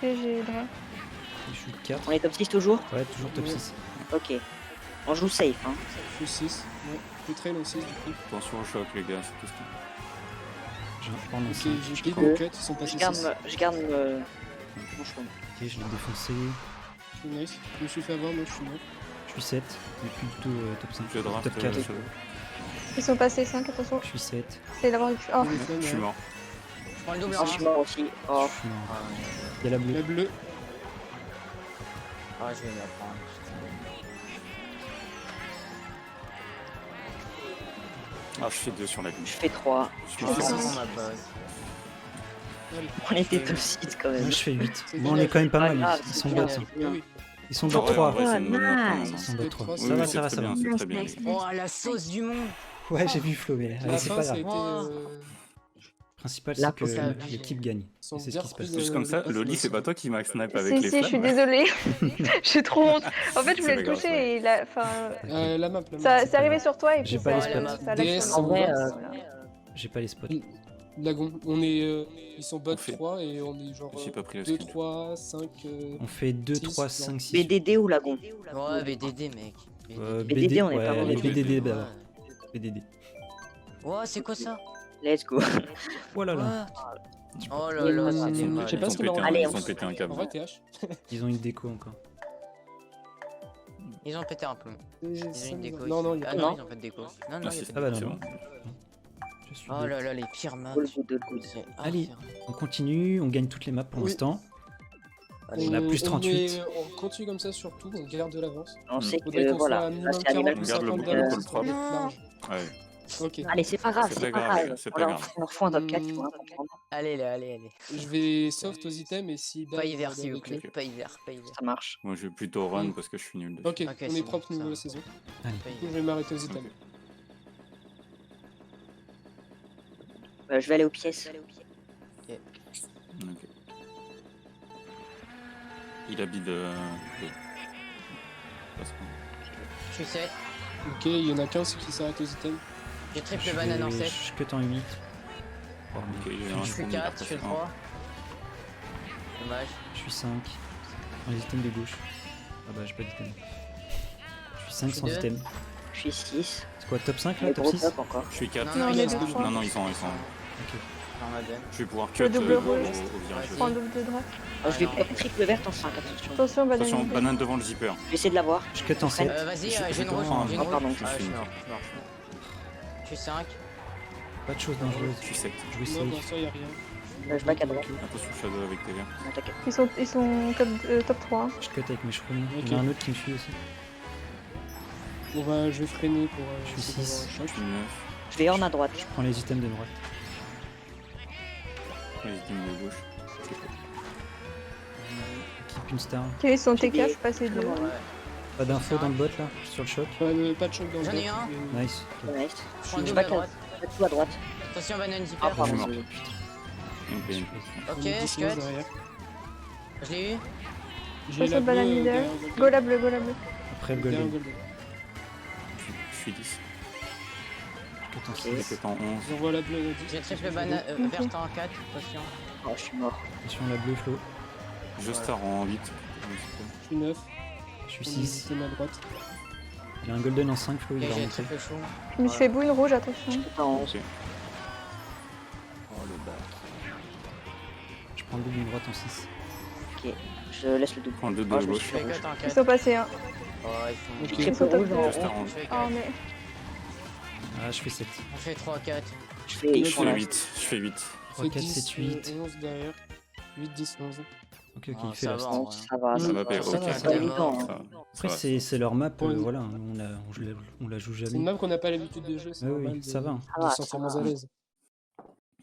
Et j'ai droit. Je suis 4. On est top 6 toujours? Ouais, toujours top 6. Ok. On joue safe, hein. Je suis 6. Ouais, je suis trail en 6 du coup. Attention au choc, les gars, c'est tout ce qu'il J'ai un prendre Ok, aussi. j'ai pris mon cut, ils sont Je passés 6. garde mon chemin. Ok, je l'ai défoncé. Je suis nice. Je me suis fait avoir, moi je suis mort. Je suis 7. Mais plus du tout top 5. Je draft. Top 4. Ils sont passés 5, attention. Je suis 7. C'est d'avoir eu. Oh, J'ai fait, Je suis ouais. mort. Je prends le double Oh, en je suis 1. mort aussi. Oh. Je suis mort. Il y a la bleue. La bleue. Ah, je vais me la prendre. Ah, je fais 2 sur la ligne. Je fais 3. Je Ah, fais ça Ça, va. on a pas. Allez. On était top 6 quand même. Moi je fais 8. C'est Bon, on est quand même pas pas mal. grave, Ils c'est sont bien. bas. Oui, oui. Ils sont Ah bas ouais, en 3. vrai, c'est une bonne note, quand même, nice. Ils hein. sont bas 3. Oui, Ça oui, va, c'est ça va, très ça va. bien, c'est Nice, très bien. nice. Oh, la sauce du monde. Ouais, j'ai vu Flo, mais La allez, c'est fin, pas ça a grave. été. Oh. Le principal, La c'est que coca. l'équipe gagne. Ils sont C'est ce bien qui se passe. repris, Juste comme ça, le Loli, pass, c'est pas toi qui m'a snipe avec Si, les si, je suis flammes. désolée. J'ai trop honte. En fait, je voulais C'est le pas grave, toucher et la. Enfin. La map, la map. Ça, c'est arrivé sur toi et puis J'ai pas les ça, spots. ça a DS, lâché. En vrai, Voilà. J'ai pas les spots. Lagon. On est. Ils sont bot On fait- 3 et on est genre. J'ai pas pris la 2, skill. 3, 5. On fait 2, Six, 3, non. 5, 6. BDD ou Lagon? Ouais, BDD, mec. BDD, on est ouais, pas les mauvais. BDD Ouais. d'abord. BDD. Ouais, c'est quoi ça? Let's go. Oh là là. Ouais. Oh là là, c'était mal. Je sais pas Ils ce ont qu'on pété a un- Allez, ils on ont pété un En câble. vrai, TH. Ils ont une déco encore. Ils ont pété un plomb. Ils ont une déco. Non, non, il ici. y a Ah pas. non, Non. ils ont pas de déco. Non, Ah, non, il y a c'est pas Ah bah de non, déco. non. Je suis Oh bête. là là, les pires maps. All good, all good. C'est Allez. infernal. On continue, on gagne toutes les maps pour Oui. l'instant. Allez, On a plus 38. On continue comme ça surtout, on garde de l'avance. On sait Faudrait que qu'on soit voilà, à là minimum c'est 40 animal. ou On garde le 50 bouclier d'avance pour le pour être propre. large. Ouais. Ok. Allez, c'est pas grave, C'est c'est pas pas grave, grave. c'est On pas leur grave. on leur fout un top 4, il faut rien comprendre. allez, allez. Je vais soft aux items et si Pas Dave hiver, va s'il vous avec plaît. eux. Pas hiver, pas hiver. Ça marche. Moi, je vais plutôt run parce que je suis nul dessus. Ok, Ok, on c'est est bon, propre ça niveau va. la saison. Pas Du coup, je hiver. vais m'arrêter aux items. Ok. Je vais aller aux pièces. Ok. Il habite. Oui. Parce que- Je suis 7. Ok, il y en a qu'un qui s'arrête aux items. J'ai triple banane en 7. Je cut en 8. Oh, Ok, il y a un Je suis fond, il a 4, je suis passé 3. Dommage. Je suis 5. En item de gauche. Ah bah j'ai pas d'item. Je suis 5 Je suis sans deux. item. Je suis 6. C'est quoi, top 5 là? Mais Top gros 6? top encore. Je suis 4. Non, on ils est sont- deux, trois. Non, non, ils sont. Ok. J'en ma donne. Je vais pouvoir Le cut double au rouge. virage. Je prends le double de draft. Je vais triple verte en 5, attention. Attention, banane. Attention, banane devant le zipper. Je vais essayer de l'avoir. Je cut en 7. Vas-y, Je- j'ai une rouge. oh, J'ai une rouge. pardon. Ah, je suis mort. Je suis mort. Je suis 5. Pas de choses dangereuses. Je suis sec. Je vais Non, essayer. pour ça, y a rien. Je back à droite. Attention, Shadow avec tes verts. Non, t'inquiète. Ils sont top 3. Hein. Je cut avec mes shrooms. Ok. Il y en a un autre qui me suit aussi. Je vais freiner pour Je suis essayer d'avoir six. un Je choc. suis 9. Je vais horn à droite. Je prends les items de droite. Vas-y, dis-moi de gauche. Keep une star. Ok, ils sont J'ai TK, je des- passe les deux. Ouais. Pas d'infos dans le bot là, sur le choc. Pas de choc dans le J'en ai bot, un. mais- Nice. Ok. Nice. Je prends le Je double à back à droite. tout à droite. Attention, banane zipper. Ah, Je pardon. suis mort. c'est- Ok. Ok, On est je 19 cut. derrière. Je l'ai eu. J'ai Passe la au banane bleue leader. derrière Golden. Go la bleue, go la bleue. Après le Derrière golden. Golden. Je suis 10. Cut en Ok. Je 6. cut en 11. J'envoie la bleue. J'ai triple banane verte en 4. Attention. Oh, je suis mort. Attention la bleue flow. Je star en 8. Je suis 9. Je suis On 6. est à droite. Il a un golden en 5 flow, Ok, il va j'ai remonter. triple chou. Il me fait boule rouge, attention. Tout en 11. Ok. Oh le bac. Je prends le double de droite en 6. Ok. Je laisse le double. Prends le 2 Oh, de je me gauche. suis Je fais fait cut en Ils 4. sont passés 1. Oh, ils font. Ok. Triple Ils sont top rouge en deux. Je star en Je fais Oh, 4. mais. Ah, je fais 7. On fait 3, 4. Je fais. Je fais 8. Je fais 8. 3, 4, 7, 8. 11 derrière. 8, 10, 11. Ok, ok, Ah, il fait ça la va, star. en vrai. Ça va. Ça va, va, ok. ça va, Ça c'est va. évident. Ça hein. va. Après, Ça va. c'est leur map, Pour une- voilà, on la joue C'est une jamais. map qu'on n'a pas l'habitude de jouer, c'est Ouais, oui, normal ça va. Ça de va, se sentir ça moins va. à l'aise.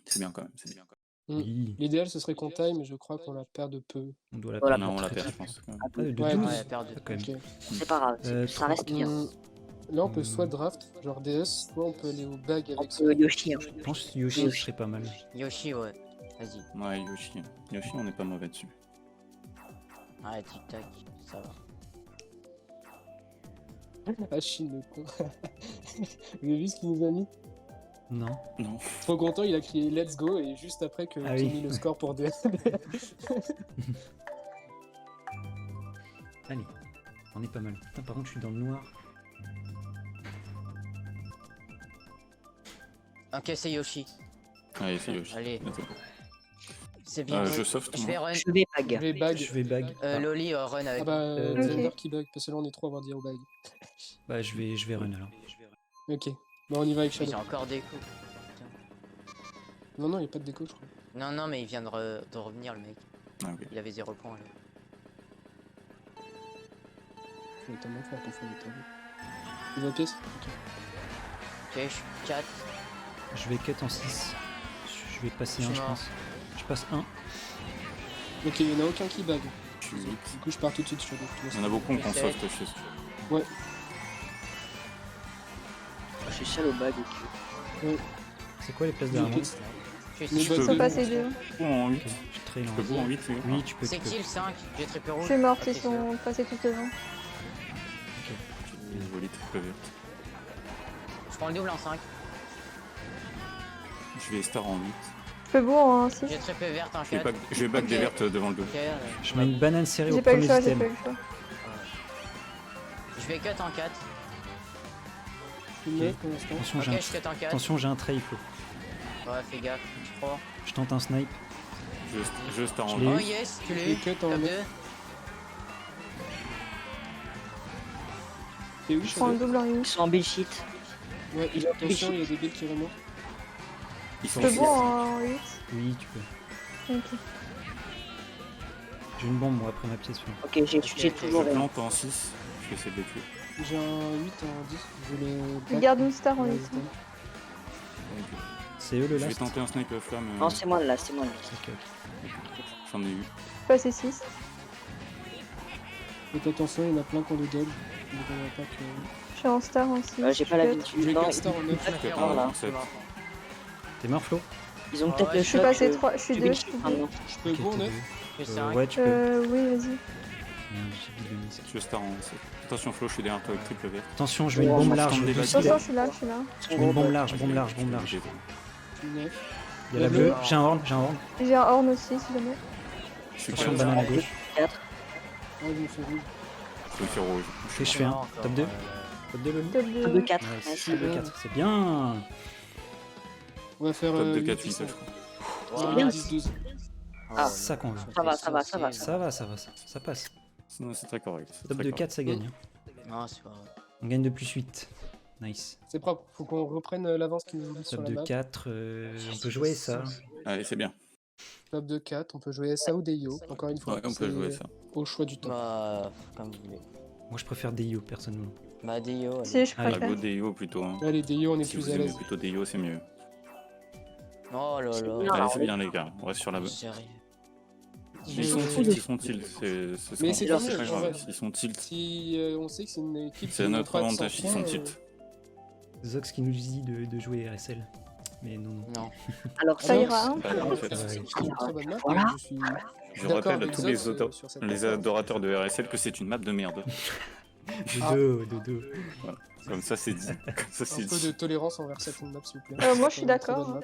C'est bien quand même. C'est bien quand Oui, L'idéal ce serait qu'on taille, mais je crois qu'on la perd de peu. on doit la Voilà. perdre. même. Non, on l'a très, perdu, très je pense. peu. Ah, de Ouais, 12 Ouais, perdu. quand même. Ok. C'est pas grave, Euh, ça reste bien. Là on peut soit draft, genre DS, soit on peut aller au bag On avec peut Yoshi. Hein. Je pense que Yoshi Yoshi. serait pas mal. Yoshi, ouais. Vas-y. Ouais, Yoshi. Yoshi, on n'est pas mauvais dessus. Ouais, tic tac. Ça va. Ah, Chine le con. Vous avez vu ce qu'il nous a mis? Non. Non. Trop content, il a crié let's go et juste après que Ah j'ai oui. mis le score pour DS. Allez, on est pas mal. Putain, par contre, je suis dans le noir. Ok, c'est Yoshi. Allez, c'est Yoshi. Allez. Let's go. C'est bien. Je soft. Je vais run. Je vais Je bag. vais bag. Je vais bag. Loli run Ah avec. bah, Ok. Xander qui bug, parce que là on est trop à avoir dit au bag. Bah, je vais run alors. Ok. Bon, on y va avec J'ai Shadow. encore des coups. Non, non, il n'y a pas de déco, je crois. Non, non, mais il vient de revenir le mec. Ah, ok. Il avait 0 points. Là. Je vais tellement fort pour faire le tableau. Il va aux pièces? Ok. Ok, je suis 4. Je vais cut en 6. Je vais passer Je 1, suis je mort. pense. Je passe 1. Ok, il n'y en a aucun qui bag. Je suis 8. Du coup, je pars tout de suite sur le Il y en a beaucoup qui ont Essaye. soft chez Ouais, Je suis seul au bag. Ok. C'est quoi les places j'ai derrière moi? pit. Je suis Mais 6. bah, Ils peux- sont passés 2. Ou en 8. Ok, je traîne Je en peux vous en 8, les gars? Oui, tu peux. C'est Tu peux. qui le 5? J'ai triple rouge. Je suis morte, Ok, ils c'est sont passés tous devant. Joli triple verte. Je prends le double en 5. Je vais star en 8. Je peux bourre en 6. J'ai triple verte en Je vais 4. back, je vais back Ok. des vertes devant le 2. Ok, Je mets une banane serrée au J'ai pas eu le premier choix, j'ai système. pas eu le choix. je vais cut en 4. Je suis 9 pour l'instant. Attention, Ok, j'ai un... je cut en 4. Attention, j'ai un trait, il faut. Ouais, fais gaffe. Je crois. Je tente un snipe. Je star Je en l'ai 8. Oh eu. yes, tu l'as Je eu. cut en Top 2. 9. T'es où, Je prends le Shadow? double en Ils 8. sont en build sheet. Ouais, Ils ont attention, il y a des billes qui remontent. Ils Je sont peux 6. bourre en 8. Oui, tu peux. Ok. J'ai une bombe, moi, après ma pièce. là. Ok, j'ai ok, toujours Je rien. plante en 6. Je vais essayer de les tuer. J'ai un 8 en 10. Je vais les. Il garde une star en Ouais, 8. ils étaient- C'est eux le Je vais last. tenter un snipe flamme. Non, c'est moi là, c'est moi là. Ok, ok. J'en ai eu. Passé 6. Faites attention, il y en a plein qui ont des dodge. Il ne faudrait pas que. Je suis en star en 6. J'ai pas la vie Je vais Non, cut star en 9. ils- Cut Voilà. en 7. T'es mort, Flo? Ils ont Ouais, peut-être je le Je suis choc. passé 3, je suis tu 2, build je suis sheet 2. maintenant. Je peux Ok, go en t'es 9. Je suis 5. Ouais, tu peux. Oui, vas-y. Merde, j'ai dit le miss. Je star en 7. Attention Flo, je suis derrière toi avec triple verte. Attention, je mets une Ouais, bombe je large. tente des Je vagues. Attention, je suis là, je suis là. mets une bombe large, bombe large, bombe large. Je suis 9. Il y a la bleue. J'ai un horn, j'ai un horn. J'ai un horn aussi, si jamais. Je suis Attention, 4. banane à gauche. 4. Ah, je me fais rouge. Je me fais rouge. Ok, je fais un. Top 2. Top 2, Loli. Top Top 2. 4. Nice. Nice. Top 4, c'est bien. On va faire. Top de 8, 4 8 10, je crois. Ils ont bien. 10-12. Ah. C'est ça qu'on veut. Ça va, ça va, ça va. Ça va, ça passe. Non, c'est très correct. c'est Top très de correct. 4, ça gagne. hein. Non, c'est pas grave. On gagne de plus 8. Nice. C'est propre, faut qu'on reprenne l'avance qui nous dit sur Top la de map. 4, on peut jouer ça. Allez, c'est bien. Top de 4, on peut jouer SA ou Deio, encore une fois. Ouais, on peut c'est jouer ça. Au choix du top. Bah, comme vous voulez. Moi, je préfère Deio, personnellement. Bah, Dio, allez. Si, je Allez. Ah, préfère. go Deio plutôt. Hein. Allez, Deio, on est Si plus vous à aimez l'aise. plutôt Deio, c'est mieux. Oh là Non, là. Allez, c'est bien, les gars. On reste sur la. Je sais rien. Ils sont tilt, ils sont tilt. Mais c'est pas tant mieux, très en grave. vrai. Ils sont tilt. Si on sait que c'est une équipe C'est qui n'a notre pas de avantage, 100 ils sont points, tilt. Zox qui nous dit de jouer RSL. Mais non, non. Non. Alors, Ah Ça non, ira, hein. Bah, en fait, c'est une très bonne map, Voilà. je suis je d'accord rappelle à avec tous les, Zox, sur cette les map. adorateurs de RSL que c'est une map de merde. Ah. Dodo. Comme ça, c'est dit. Comme ça, c'est Un peu dit. de tolérance envers cette map, s'il vous plaît. Moi, je suis C'est une très d'accord. bonne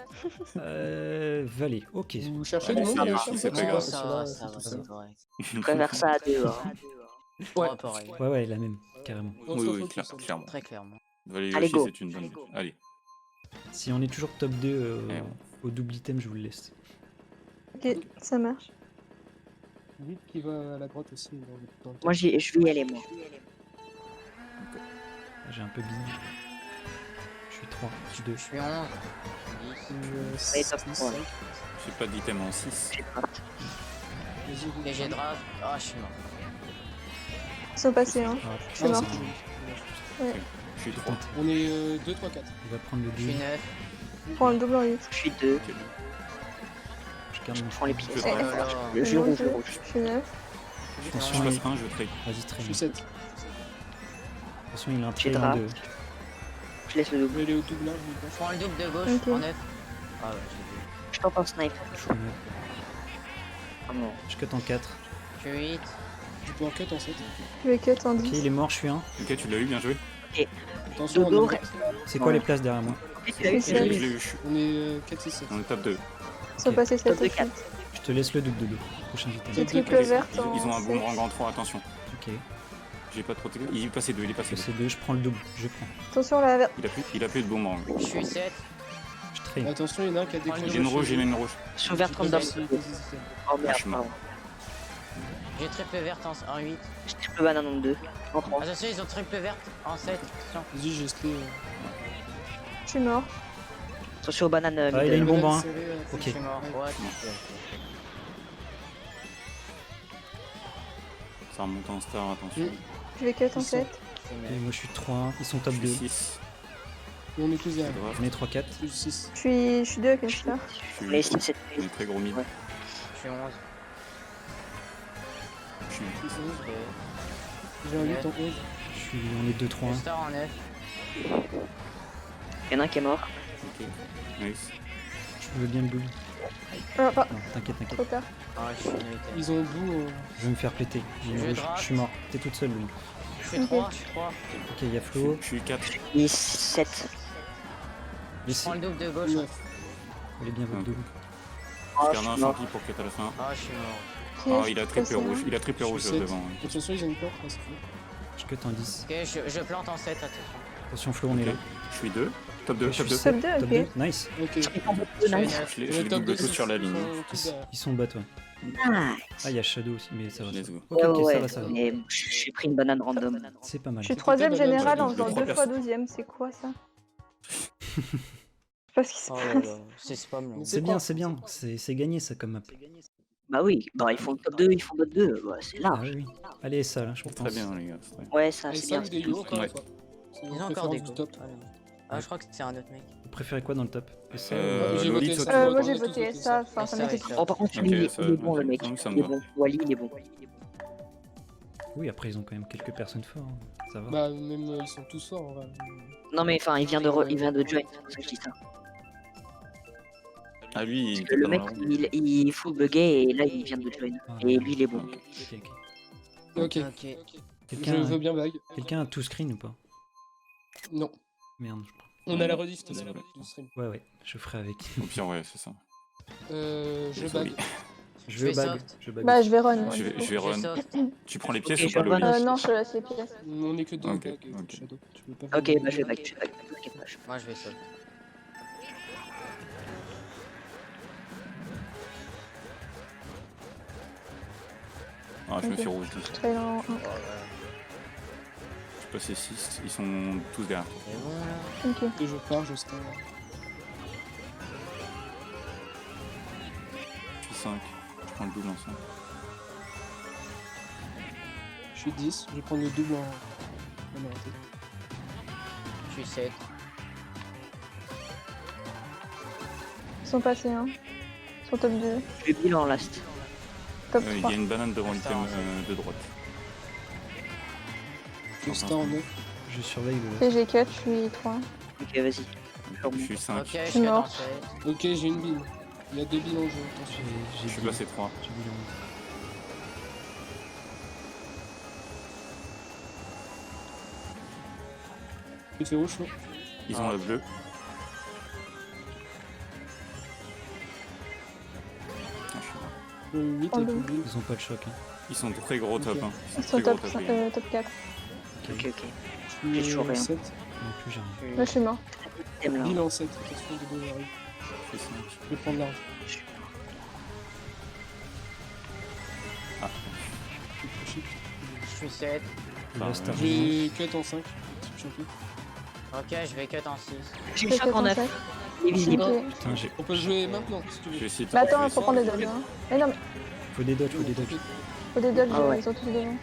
map. Valet, ok. Vous cherchez Ouais, du monde c'est à mieux, la c'est pas grave. Ça va, ça va, c'est correct. je préfère ça à 2. Hein. Ouais. Ouais, pareil. Ouais, la même, carrément. On Oui, se oui, refocus, clairement. Très clairement. Valet Allez, Yoshi, go. c'est une bonne. Allez. Si on est toujours top 2 Eh ouais. au double item, je vous le laisse. Ok, ça marche. Vite qui va à la grotte aussi. Dans le Moi, je vais y aller, moi. J'ai un peu bide. Je suis 3, je suis 2. Je suis 11. 10. Allez, top 3. J'ai pas d'item en 6. J'ai pas. Et j'ai draft. Ah, je suis mort. Ils sont passés, hein. Ah, Je suis morte. Je suis 3. On est 2, 3, 4. il va prendre le Je suis 2. 9. Prends le double en 8. Je suis 2. Je garde mon Je prends les pièces. Je Oh là là. Je Moi, rouge, je je rouge. je suis 9. Attention, Je il... passe un, je trade. Vas-y, Je traîne. suis 7. Attention, il a un J'ai trade en draft. 2. Je laisse le Je double. vais aller au double là, je vais Je prends le double de gauche Ok. en 9. Ah ouais, j'ai vu. Je tente en snipe. Je suis 9. Ah non. Je cut en 4. Je suis 8. Je peux en cut en 7. Je vais cut en Ok, 10. il est mort, je suis 1. Ok, tu l'as eu, bien joué. Attention, Dodo, on est, C'est quoi les places derrière moi? Tu l'as eu, Je tu l'as l'ai eu. eu. on est 4, 6, 7. On est top 2. Ils sont passés 7 Top de aussi. 4. Je te laisse le double de prochain J'ai item. triple Ok, verte ils ont un en boomerang en 3, attention. Ok, J'ai pas de protection. Il est passé 2, il est passé 2. c'est 2, je prends le double, je prends. Attention, la verte. Il a plus de boomerang. Je suis 7. Je traîne. Attention, il y en a un qui a décroché. J'ai une rouge, j'ai une rouge. Sur verte comme d'hab. J'ai Oh Ah, merde, je suis mort. pardon. J'ai triple verte en 8. J'ai triple banane en 2. En 3. Attention, ils ont triple verte en 7. Attention. Vas-y, j'ai esclé. Je suis mort. Attention aux bananes. Ah, il a une middle. bombe, hein. Je Ok. suis mort. Ouais, Ça remonte en star, attention. Je vais cut en Ils sont- 7. Et moi je suis 3, ils sont top Je 2. suis 6. On est tous derrière. On est 3-4. Plus 6. Je suis 2 avec une star. Je On est suis 6, 7. on est très gros mid. Ouais. Je suis 11. Je suis J'ai un 8 en 11. On est 2-3. Le star en 9. Il y en a un qui est mort. ok. Nice. Je veux bien le double. Ah, Non, t'inquiète, trop t'inquiète. tard. Ah, je suis 9. Ils ont bout. Je vais me faire péter. J'ai une Je rouge. drape. Je suis mort. T'es toute seule, Louis. Je suis 3. Je suis 3. Ok, il y a Flo. Je suis 4. Et 7. Je Laissez. prends le double de gauche. 9. Allez bien votre Ok. double. Oh, Je je garde un suis mort. champi pour cut à la fin. Ah, je suis mort. Qui Ah, est-ce il a qui triple passe là rouge. Il a triple rouge Je suis devant. Attention, ils ont une porte là, c'est fou. Je cut en 10. Ok, je plante en 7. Attention. Attention Flo, on est Ok. là. Je suis 2. Top 2, Ok, je top suis 2. Top 2, Top ok. 2. Nice. Ok. Je suis Nice. 9. Je les double tous sur la ligne. Ils sont bas, toi. Nice. Ah, il y a Shadow aussi, mais ça va. Let's go. Ok, Ouais, ok, ouais, ça va, ça va. Mais j'ai pris une banane random. C'est pas mal. Je suis C'était 3ème banane, général en ouais, faisant deux 2 fois fois 12ème. C'est quoi ça? Je sais pas ce qui se Oh passe. là là, c'est spam là. C'est bien, c'est bien. C'est gagné ça comme map. Bah oui, bah ils font le top 2, ils font top 2. Bah, c'est Ah large. oui, oui. Allez, ça là, je pense. Très bien, les gars. c'est très bien. Ouais, ça Et c'est ça, bien. des yo, encore Ouais. une fois. C'est Ils une ont encore préférence des du go. top. Ah, je crois que c'est un autre mec. Vous préférez quoi dans le top ça, J'ai Loli, voté toi, ça. tu- Moi j'ai On a tous voté voté ça. ça. Enfin, ça Ça, m'était ouais, Oh, par contre, Ok, lui, ça- il est bon le mec. ça me Il est va. bon. Wally, il est bon. Oui, après ils ont quand même quelques personnes fortes. hein. Ça va. Bah, même ils sont tous forts en vrai. Non mais enfin, il vient de join, c'est pour ça que je dis ça. Ah, lui, il était Le pas mec, dans la roue. il est full bugué et là il vient de join. Ah, Et lui, il est bon. ok, ok. Ok. Ok. Je Quelqu'un veux bien bague. quelqu'un a tout screen ou pas? Non. Merde, je crois. On a la rediff de Désolé. du stream. Ouais, je ferai avec. Au pire, ouais, c'est ça. Je Désolé. bague. Je vais fais bag. soft. Je bag. Bah, je vais run. moi, Je du vais, coup. je vais Je run. fais soft. Tu prends les pièces Ok, ou pas, je run. Loli Non, je te laisse les pièces. On est que deux Ok, bagues, ok. Shadow. Tu veux pas Ok, faire bah je vais de back, je vais back. T'inquiète pas, je- Moi je vais soft. Ah, je me Ok. fais rouge 10. Je trail en 1. Je suis passé 6, ils sont tous derrière toi. C'est bon là. Ok. Et je pars, je star. Je suis 5, je prends le double en 5. Je suis 10, je vais prendre le double en raté. Je suis 7. Ils sont passés, hein. Ils sont top 2. Je suis bilan last. Top Il 3. y a une banane devant l'item de droite. Je star en 9. Je surveille le. Et j'ai cut, je suis 3. Ok, vas-y. Je suis 5, Ok, je suis suis dans mort. 7. Ok, j'ai une bille. Il y a 2 billes en jeu, attention. je suis passé 3. J'ai bilan. Tu fais rouge, non? Ils ont la bleue. Ah, je suis là. 8 En avec deux. une bille. Ils ont pas le choc. Hein. Ils sont très gros top. Ok. Hein. Ils sont très top, gros 5, oui. top 4. Ok, ok. Je J'ai suis toujours rien. 7. Non plus, j'ai rien. Moi, je suis mort. Thème là. Bille en 7, attention de deux arrive. Je suis 5. Je vais prendre large. Ah, Je suis chic. Je suis 7. Et là, c'est J'ai cut en 5. Je suis un peu. Ok, je vais cut en 6. J'ai Je le choc en 9. Il est visible. Ok. Putain, j'ai. On peut jouer maintenant si tu je veux. vais essayer de Bah je vais attends, faut prendre des dodges. Hein. Mais non, mais Faut des dodges, faut des dodges. faut des dodges, Ah ouais. ils sont tous devant.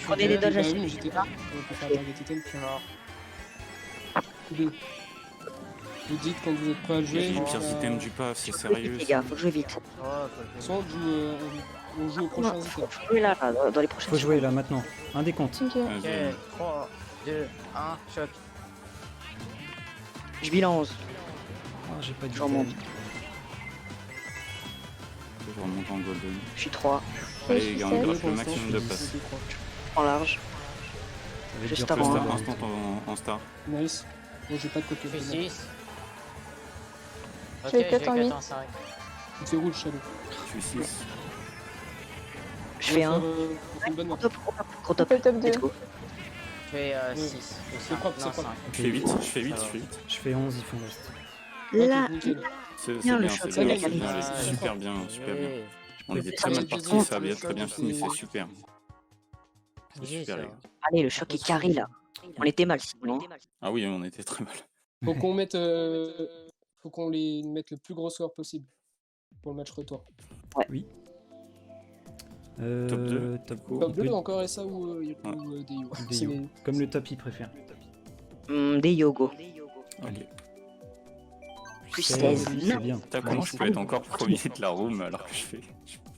Prenez les dodges Bah à oui, suivre. mais j'étais pas. On peut faire target item. Je suis mort. Tous deux. Vous dites quand vous êtes prêts à jouer. Les pires items du pas, c'est Faut sérieux. vite, les gars, faut jouer vite. Oh, Soit on joue au prochain Non, item. faut jouer là, dans les prochaines Faut jouer là maintenant. Un décompte. Ok. Ok, 3, 2, 1, choc. Je bilan 11. Ah, j'ai pas dit. Je remonte. Je remonte en golden. Je suis 3. Allez je les suis gars, on sept. gratte le Pour l'instant, maximum de je suis passes. 2, 3. En large. Ça va être Juste dur avant, pour Star, ça. instant en star. Nice. Moi j'ai pas de côté. Je suis 6. Ok, Je vais je vais cut en cut huit. en 5. Tu fais rouge, Shadow. Je suis 6. Je fais 1. On fait une bonne Gros map. top, gros top. On fait top 2. Let's go. Je fais Ouais. 6. C'est propre, c'est propre. Je fais 8, je fais 8, je fais 8. Je fais 11, ils font reste. Là, Ok, nickel. C'est Bien, le bien, choc, c'est bien, il c'est est bien, bien. super bien, super bien. Oui. On était Ça très mal me partis, fait ça a bien plaisir. très bien fini, c'est super. C'est Oui, super ça les va. gars. allez, le choc est carré là. On était mal sinon. Ah oui, on était très mal. Faut qu'on mette. Faut qu'on les mette le plus gros score possible pour le match retour. Top deux. Top Top 2 2. encore SA ou il y a plus des yo. Des C'est yo. les- Comme le top, il préfère. Des yogo. Ok. Plus 16, 16. c'est bien. Putain, comment je peux être encore premier de la room alors que je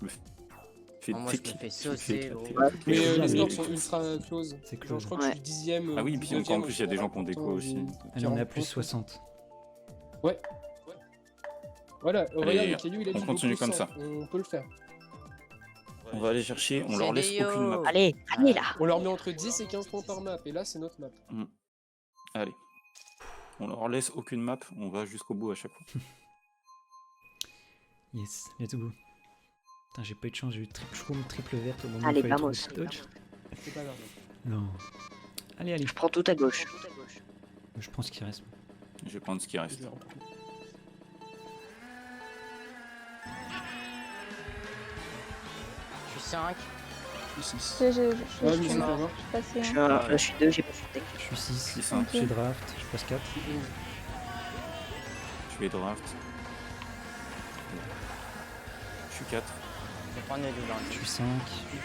me fais Oh, moi, je me déclic- fais je saucer, éclater. gros. Mais C'est bien, les scores mais- sont ultra close. C'est Genre, close. je crois que je suis 10ème. Ah oui, puis encore en plus, il y a des gens qui ont déco aussi. Allez, on est à plus 60. Voilà, regarde, les gars, Caillou, il a on dit continue beaucoup comme de ça. sang. On peut le faire. On va aller chercher, on C'est leur laisse des aucune yo. map. Allez, allez là. On leur met entre 10 et 15 points par map. Et là, c'est notre map. Allez. On leur laisse aucune map, on va jusqu'au bout à chaque fois. Yes, let's go. Putain, j'ai pas eu de chance, j'ai eu triple shroom, triple verte au moment où Allez, il fallait vamos. trouver le dodge. C'est pas grave. Non. Allez, allez. Je prends tout à gauche. Je pense qu'il reste. Je vais prendre ce qui Je reste. vais remplir. Je suis 5. Je suis 6. Je Ouais, mais suis c'est pas mort. grave. passé. Je Hein. suis, là, je suis 2, j'ai pas fait de deck. Je suis 6. C'est simple. Je suis draft, je passe 4. Je vais draft. Je suis 4. Je vais prendre le double Je suis 5.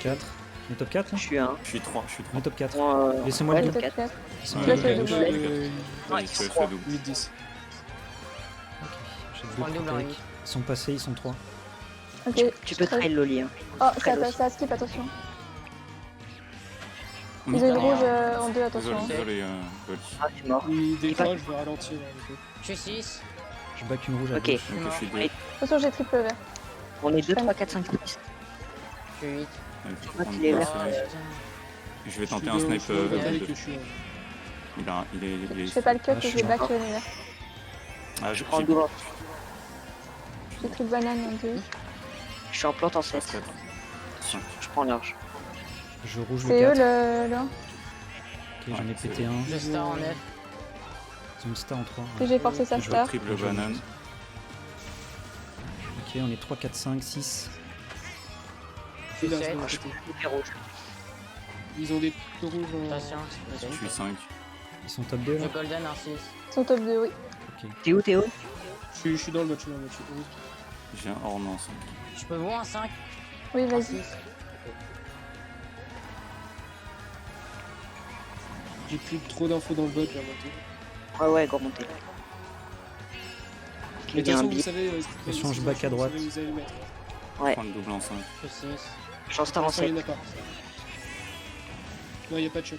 4. On est top 4 là Je suis 1. Je suis 3. Je suis On 3. est top 4. Laissez-moi ouais, le top double. Top 4. Laissez-moi Là, le c'est le double. double. Vas-y, je te laisse le double. 8-10. Ok, j'ai prends le deux double en decks. huit. Ils sont passés, ils sont 3. Ok. Tu peux trail Loli. Hein. Oh, Trail aussi. ça skip, attention. On Ils est ont une pas- rouge en 2, attention. Désolé, Hein. désolé, Loli. Ah, je suis mort. Il décolle, pas- je vais ralentir. avec eux. Je suis 6. Je back une rouge à Ok. gauche. Ok, je suis 2. Allez, Attention, j'ai triple vert. on est 2, 3, 4, 5, 6. Je suis 8. Je crois qu'il est Oh, vert. putain. Je vais Je tenter suis un de- snipe. je suis avec que je suis. Il est. Je fais pas le cut Ah, et je je suis back mort. les verts. Ah, Je prends le double. J'ai triple banane en 2. Je suis en plante en 7. 4. 5. Je prends large. Je rouge le C'est eux 4. le là. Ok, j'en ai pété un. Je star en 9. Ils ont une star en 3. Et j'ai forcé sa Je vois star. triple banane. Ok, on est 3, 4, 5, 6. Je suis là, sept. de mon côté. Les rouges. Ils ont des trucs rouges en... Attention, Je suis 5. Ils sont top 2 là. j'ai golden un 6. Ils sont top 2, oui. Théo, Théo. Je suis dans le match, oui. J'ai un hors non 5. Je peux voir un 5? Oui, Un vas-y. 6. J'ai plus trop d'infos dans le bot, j'ai remonté. Ouais, gros monté. Mais Il de y a toute un façon, billet. vous savez... Attention, je back à droite. Vous savez où vous allez le mettre. Ouais. Prends le double en 5. Je suis 6. Chance star en Pour l'instant, il 7. n'y en a pas. Non, il n'y a pas de choc.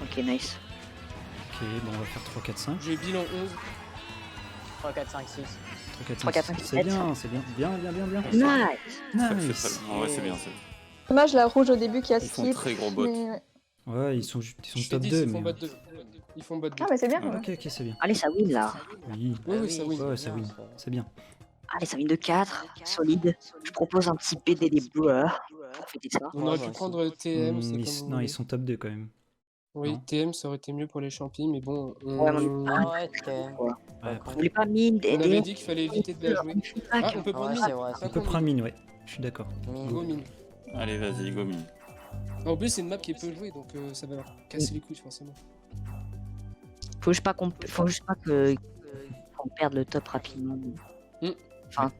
Ok, nice. Ok, bon, on va faire 3, 4, 5. J'ai bilan 11. 3, 4, 5, 6. 3, 4, 3, 4, 5. 5, C'est bien, c'est bien. Bien. Nice. Nice. Ouais, c'est bien. Dommage la rouge au début qui a Ils font skip. très gros bot. Mais... ouais. Ouais, ils sont Je top t'ai dit, 2. ils font Mais... bot 2. Ils font bot 2. Ah, mais c'est bien. Ouais. Ouais. Ok, c'est bien. Allez, ça win là. Oui, Oui, ça win. ouais, ça win. C'est bien. Allez, ça win de 4. Solide. Je propose un petit PD des Brewers pour fêter ça. On aurait pu prendre TM, c'est Ils- comme... Non, ils sont top 2 quand même. Oui, non. TM, ça aurait été mieux pour les champis, mais bon... Ouais, mais- Ah ouais, t'es. Ouais, Vous voulez pas mine On avait aider dit qu'il fallait éviter de la jouer. Ah, on peut prendre Ouais, mine. c'est vrai. on peut prendre mine, ouais. Je suis d'accord. Go mine. Allez, vas-y, go mine. En plus, c'est une map qui est peu jouée, donc ça va leur casser les couilles, forcément. Faut juste pas que qu'on perde le top rapidement. Mm. Enfin,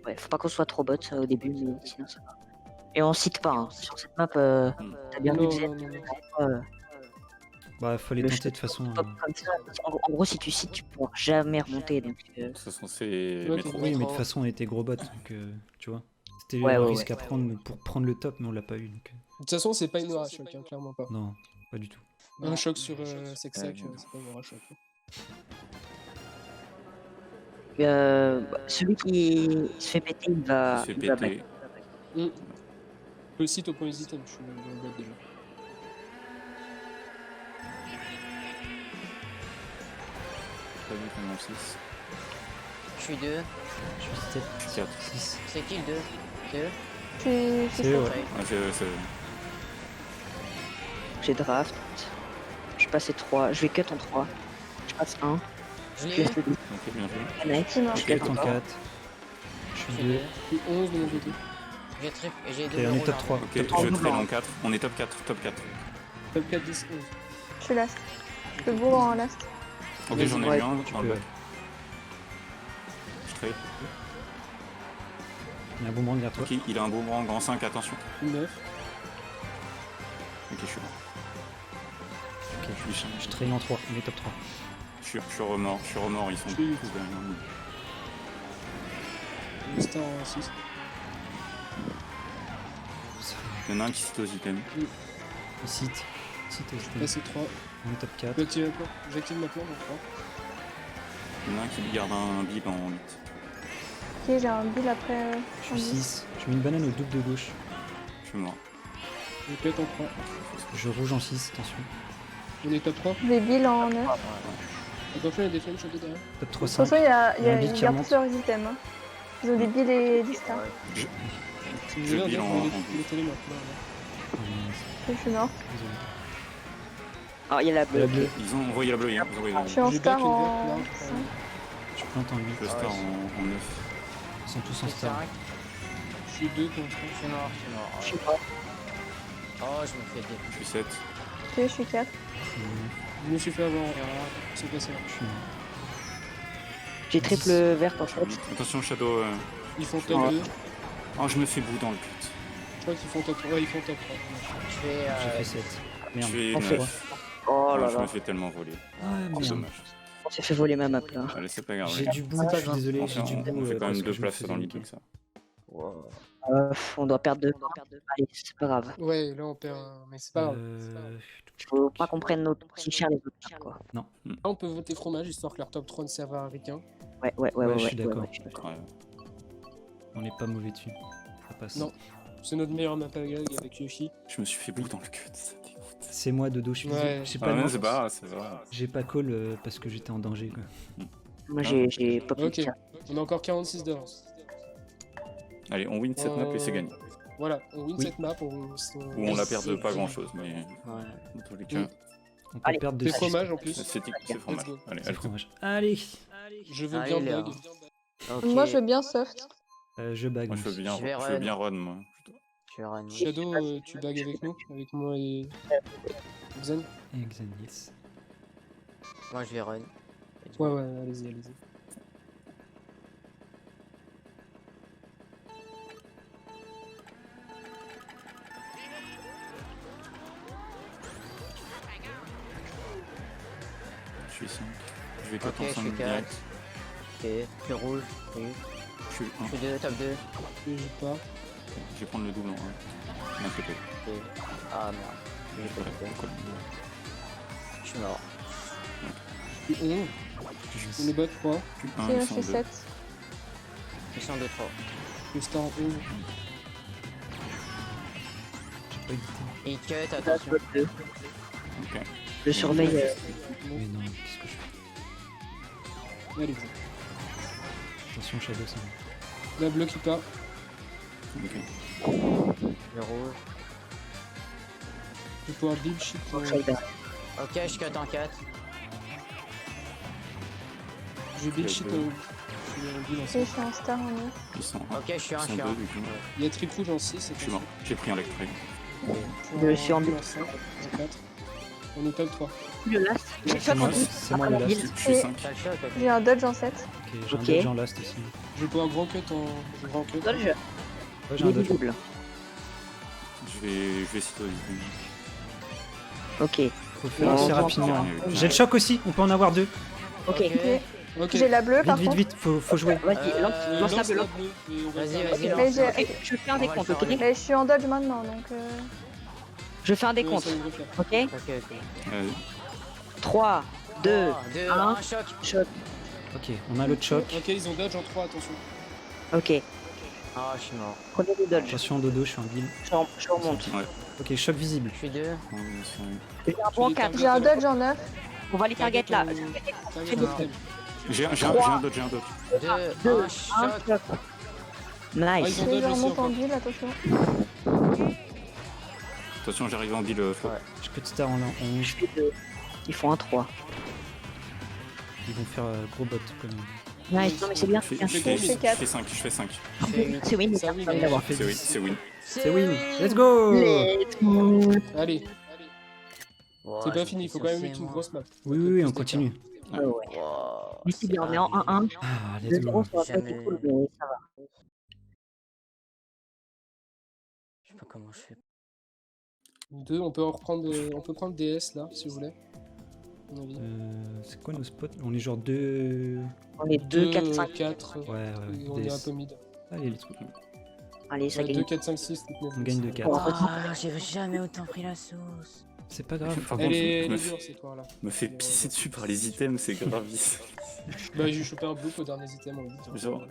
ouais, faut pas qu'on soit trop bot au début, mais sinon ça va. Et on cite pas, hein. Sur cette map, t'as bien vu Non, que j'ai non, non, non. Bah, faut les Le tenter de toute façon. top comme ça. En gros, si tu cites, tu pourras jamais remonter. Donc, De toute façon, c'est Ok. métro. Oui, mais de toute façon, on était gros bot, donc tu vois. C'était Ouais, le ouais, risque à prendre pour prendre le top, mais on l'a pas eu. Donc, De toute façon, c'est pas une aura choc, hein, clairement pas. non, pas du tout. Un choc sur Sexac, non. c'est pas une aura choc. celui qui se fait péter, il va. Il se fait il va péter. Mm. Le site au point hésiter, je suis dans le bot déjà. Pas vu qu'on est en 6. Je suis 2. Je suis 7, Je suis 4. 6. C'est qui le 2? C'est eux? Je suis C'est eux, ouais. Ouais, J'ai draft. Je vais passer 3. Je vais cut en 3. Je passe 1. Je Je l'ai eu. laisse le 2. Ok, bien joué. Nice. C'est mort. Je Je cut suis en encore. 4. Je Je suis suis 2. 2. Je suis 11 de mon côté. J'ai trip. J'ai Ok, deux on est rouges top en 3. Ok, Top je 3. traîne en 4. On est top 4, top 4. Top 4, 10, 11. Je suis last. Je peux bourre en last. Ok, Vas-y, j'en ai ouais, eu un Tu dans le peux. bac. Je traite. Il y a un boomerang derrière toi. Ok, il a un boomerang en 5, attention. 9. Ok, je suis là. Ok, je traîne en 3. On est top 3. Je suis remords, ils sont Je suis tous derrière nous. Le star en 6. Il y en a un qui cite aux items. Le site. Site aussi. Là, c'est 3. On est top 4. J'active ma plan, donc 3. Il y en a un qui garde un bip en 8. Ok, j'ai un bill après. Je suis 6. Je mets une banane au double de gauche. Je suis mort. Je pète en 3. Je rouge en 6, attention. On est top 3. J'ai bill en 9. Attention, il y a des flammes shotées derrière. Top 3, De toute 5. façon, un bill ils qui gardent remonte. tous leurs items. Hein. Ils ont des bills et des stars. Si vous Je voulez, bilan on en- mettez les mains. Je suis mort. Ah, il y a la bleue. La bleue. Ils ont envoyé la bleue hier. Ils ont envoyé la Je suis bleue. en J'ai star back une en verte, 5. Je plante en 8. Le star en 9. Ils sont tous en Je suis star. 5. Je suis 2 contre Je suis mort. Je Ouais. suis mort. Oh, je me fais des. Je suis 7. Ok, je suis 4. Je me suis fait avoir. C'est passé. Je suis J'ai triple verte en fait. Attention, Shadow. Ils font top 2. Oh, je me fais bout dans le cul. Je crois qu'ils font top 3. Ouais, ils font top 3. Je fais. J'ai fait 7. Je Merde. fais En fait, 9. Oh là Je me là. fais tellement voler. Ah, C'est merde. dommage. On s'est fait voler ma map là. Allez, c'est pas grave. J'ai du bout, je suis désolé, j'ai du On bout. fait quand parce même que 2 je me places faisais dans le niquer. truc, ça. On doit perdre 2. Allez, c'est pas grave. Ouais, là on perd. Mais c'est pas grave. Faut pas qu'on prenne notre si cher les autres cartes, quoi. Là, on peut voter fromage histoire que leur top 3 ne serve à rien. Ouais, je suis d'accord. je suis d'accord. Ouais. On n'est pas mauvais dessus. Ça passe. Non. C'est notre meilleur map à gag avec Yoshi. Je me suis fait bout dans le cul. Ça dégoûte. C'est moi, Dodo, je suis désolé. Ouais. J'ai Ah, pas, non, c'est pas grave, c'est vrai. j'ai pas call parce que j'étais en danger. Quoi. Moi j'ai pop une Ok. carte. On a encore 46 d'avance. Allez, on win cette map et c'est gagné. Voilà, on win Oui. cette map. Ou on la perd pas grand chose, mais dans tous les cas, On peut Allez, perdre de Des 6. fromages en plus. c'est fromage. go. Allez, C'est elle fromage. Allez, Je veux Allez, bien là. bug. Ok. Moi, je veux bien soft. je bague. Moi, je veux Je vais bien run, moi. Je Je vais run. Shadow, tu bagues avec nous, avec moi et Xen. Et Xenius. Moi je vais run. Ouais, ouais, allez-y, allez-y. Je suis 5. Je vais Ok, top en je 5 suis 4. direct. Ok, je suis rouge. Oui. Je suis Je 1. suis 2, top 2. Je joue pas. Je vais prendre le double en 1. Non, c'est pas. Ok. Ah merde. J'ai pas Voilà, fait. pourquoi Je suis mort. Je suis 11. On est bas 3. Je suis 1, Ok, ils je sont suis 2. 7. Ils sont 2, 3. Le star en 11. J'ai pas édité. Il cut, attention. Top 2. Ok. Je surveille. Mais non, qu'est-ce que je fais? Allez, Xen. Attention, Shadow, ça va. La bloc il part. Ok. Le rouge. Je vais pouvoir build shit. Ok, je cut en 4. Je vais build shit Ok. sur le build en Ok, 5. je suis en star en 9. Ils sont 1. Ok, je suis Ils un, je sont suis 2 un. du coup. Il y a trip rouge en 6. Je suis mort. J'ai pris un lectric. Je suis en build. 5, en 4. On est top 3. Le last. J'ai C'est shot moi, en build. c'est moi le last. Je suis Et- 5. T'as le shot, ok. J'ai un dodge en 7. Ok, j'ai un Ok. dodge en last aussi. Je vais pouvoir grand cut en. Grand cut. Dodge. Ouais, j'ai Il un est dodge. visible. Je vais citer Ok. Faut faire Oh, assez oh, rapidement. oh, hein. J'ai le choc aussi, on peut en avoir 2. Ok. Ok. Ok. J'ai la bleue Vite, par vite, contre. vite, faut jouer. Vas-y, lance la Lance bleue. la bleue et on va Vas-y, faire- vas-y, Ok. Mais j'ai- Ok, je fais un On va le décompte, faire, ok? Mais je suis en dodge maintenant donc. Je fais un Ouais, décompte, ça ouvre faire. ok? Ok, ok. 3, 2, 2, 1. 1, choc. shot. Ok, on a le choc. Ok, ils ont dodge en 3, attention. Ok, Ah, je suis mort. prenez des dodges. Attention, dodo, je suis en build. Je remonte. Ouais. Ok, choc visible. Je suis 2. J'ai un bon 4. J'ai un dodge en 9. On va les target là. Target au frame. J'ai un dodge, j'ai un dodge. 2, 2, 1, 1, choc. shot. Ah, Nice. ils ont dodge Je aussi remonte en encore. build, attention. Attention, j'arrive en deal. Je cut star en 11. Ils font un 3. Ils vont faire gros bot quand même. Nice, non mais c'est bien. Je c'est bien. fais Je fais 4. 5, je fais 5. Je fais 8. C'est win. Ça win, Merci ouais. d'avoir. C'est win, c'est win. C'est win. Let's go. Let's go. Allez, Wow, c'est pas j'ai fini, faut fait quand même saucer, mettre une moi. grosse map. Oui, oui, on continue. Ouais, ouais. Wow, Mais c'est bien, on est en 1-1. Ah, let's 2-0, go. ça va pas être Jamais. cool, mais ça va. Je sais pas comment je fais. 2, on peut reprendre, on peut prendre DS là, si vous voulez. À mon avis. C'est quoi nos spots? On est genre 2. On est 2, 4, 5. 4, Ouais, ouais, on est un DS. peu mid. Allez, let's go. Allez, ça 2, gagne. 4, 5, 6, 9, On gagne de 4. Ah, j'ai jamais autant pris la sauce. C'est pas grave. Par Elle contre, est me dure cette fois là. me fait pisser dessus par les items, c'est gravissime. Bah, j'ai chopé un bloc au dernier item en 8. Genre,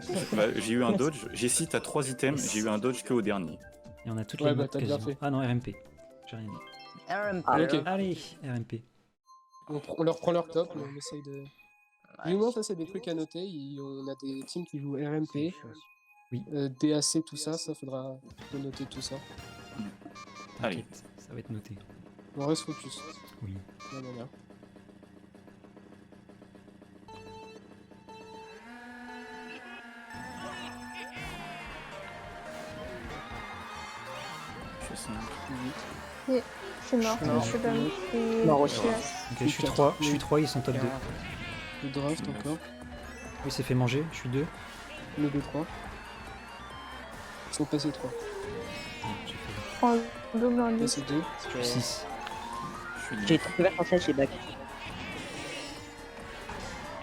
j'ai eu un dodge, j'ai cite à 3 items, j'ai eu un dodge que au dernier. Et on a toutes Ouais, les bah, modes t'as bien quasiment. fait. Ah non, RMP. J'ai rien dit. RMP. Ah, ok. Allez, RMP. On leur prend leur top, on essaye de. Du moment, ça c'est des trucs à noter. On a des teams qui jouent RMP, DAC, tout ça, ça faudra de noter tout ça. Allez. T'inquiète, ça va être noté. On reste focus. Oui. De la manière. Je fais 5. Je suis morte, Non. je suis bonne. Mort Je aussi. suis là. Ok, je suis 3, je suis 3, ils sont top 2. Le draft encore. Oui, c'est fait manger, je suis 2. Le 2-3. Ils sont passés 3. J'ai fait Je prends double en 10. Passés 2. je suis 6. Je suis J'ai 9. trouvé en 7, j'ai back.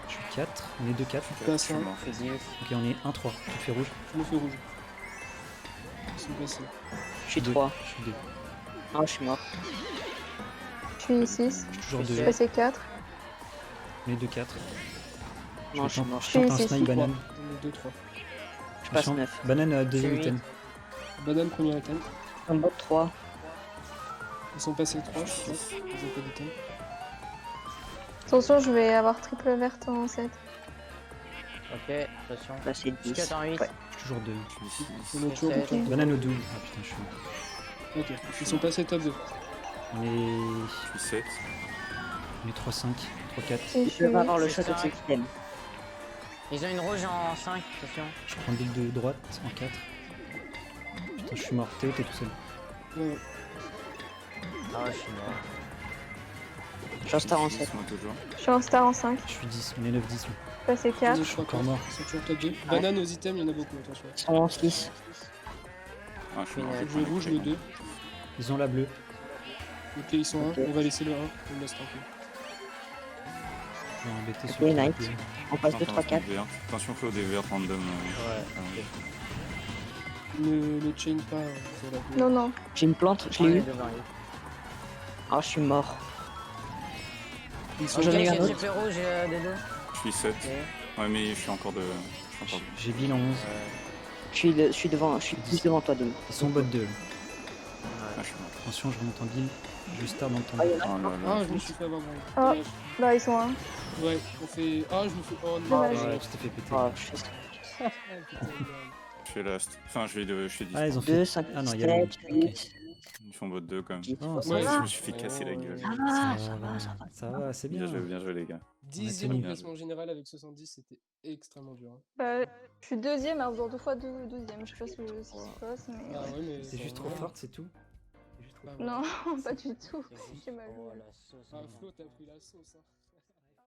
Je suis 4. On est 2-4. Passe Je suis 1. mort. Je fais 10. Ok, on est 1-3. Tu fais rouge. Je me fais rouge. Ils sont passés. Je suis Deux. 3. Je suis 2. Ah, je suis mort. Je suis 6. Je suis toujours Je 2. suis passé 4. On est 2-4. Non, je suis mort. Je tente un Je suis snipe ici. banane. On est 2-3. Je passe Attention, 9. banane deuxième Je suis item. Banane, premier item. Un bot 3. Ils sont passés 3, je crois. Ils ont pas d'item. Attention, je vais avoir triple verte en 7. Ok, attention. Là, c'est Je 10. cut en 8. Ouais. Je suis toujours 2. Je suis 6. On est toujours Ok. 2 Banane au double. Ah putain, je suis mort. Ok, ils sont passés top 2. On est, Je suis 7. on est 3-5. 3-4. Et je Je suis vais avoir le C'est shot de ça. cet item. Ils ont une rouge en 5, attention. Je prends build de droite en 4. Attends, je suis mort. Théo, t'es tout seul. Ouais. Ah, je suis mort. Je suis en star en 7. Moi, toujours. Je suis en star en 5. Je suis 10. On est 9-10. Là. Passé 4. Je suis encore mort. C'est toujours top 2. Banane aux items, il y en a beaucoup, attention. Ils sont en 6. Ah, je suis mort. Je rouge, le 2. Ils ont la bleue. Ok, ils sont 1. Ok. On va laisser le 1. On le laisse tranquille. Je vais embêter Ok, sur le nice. bleu. On passe 2, 3, 4. Attention, faut des verts random. Ne chain pas sur la bleue. Non, non. J'ai une plante, je l'ai eu. Ah, je suis mort. Ils sont J'en ai eu un J'ai autre. triple rouge de dos. Je suis 7. Ouais, mais je suis encore de. J'ai Bill en 11. Je suis devant, je suis plus devant toi, Dom. Ils sont bot 2. Ah, je suis mort. Attention, je remonte en Bill. Je star dans le temps. Ah, il y en a. Oh là Ah, là. je me suis fait avoir. Ah. Bah, ils sont 1. Ouais, on fait. Ah, je me fais. Oh non. Dommage. Ouais, tu t'es fait péter. Ah, je fais Ah, putain, merde. Je suis last. Enfin, je suis 10. Ah, ils ont 2, fait. 5, Ah non, il y a le. 7, 8. Ils font bot 2 quand même. Oh, ça Ouais, va. Je me suis fait casser la gueule. Ah, Ça va, ça va, c'est bien. Bien joué, les gars. 10e tenu. classement général avec 70, c'était extrêmement dur. Hein. Bah, je suis deuxième à avoir 2 fois 12e. Je sais pas ce qui se passe, mais. Ah ouais, mais. C'est juste trop forte, c'est tout. C'est juste trop Ah, fort. Non, pas du tout. J'ai mal. Oh la sauce. Ah, Flo, t'as pris la sauce. Hein.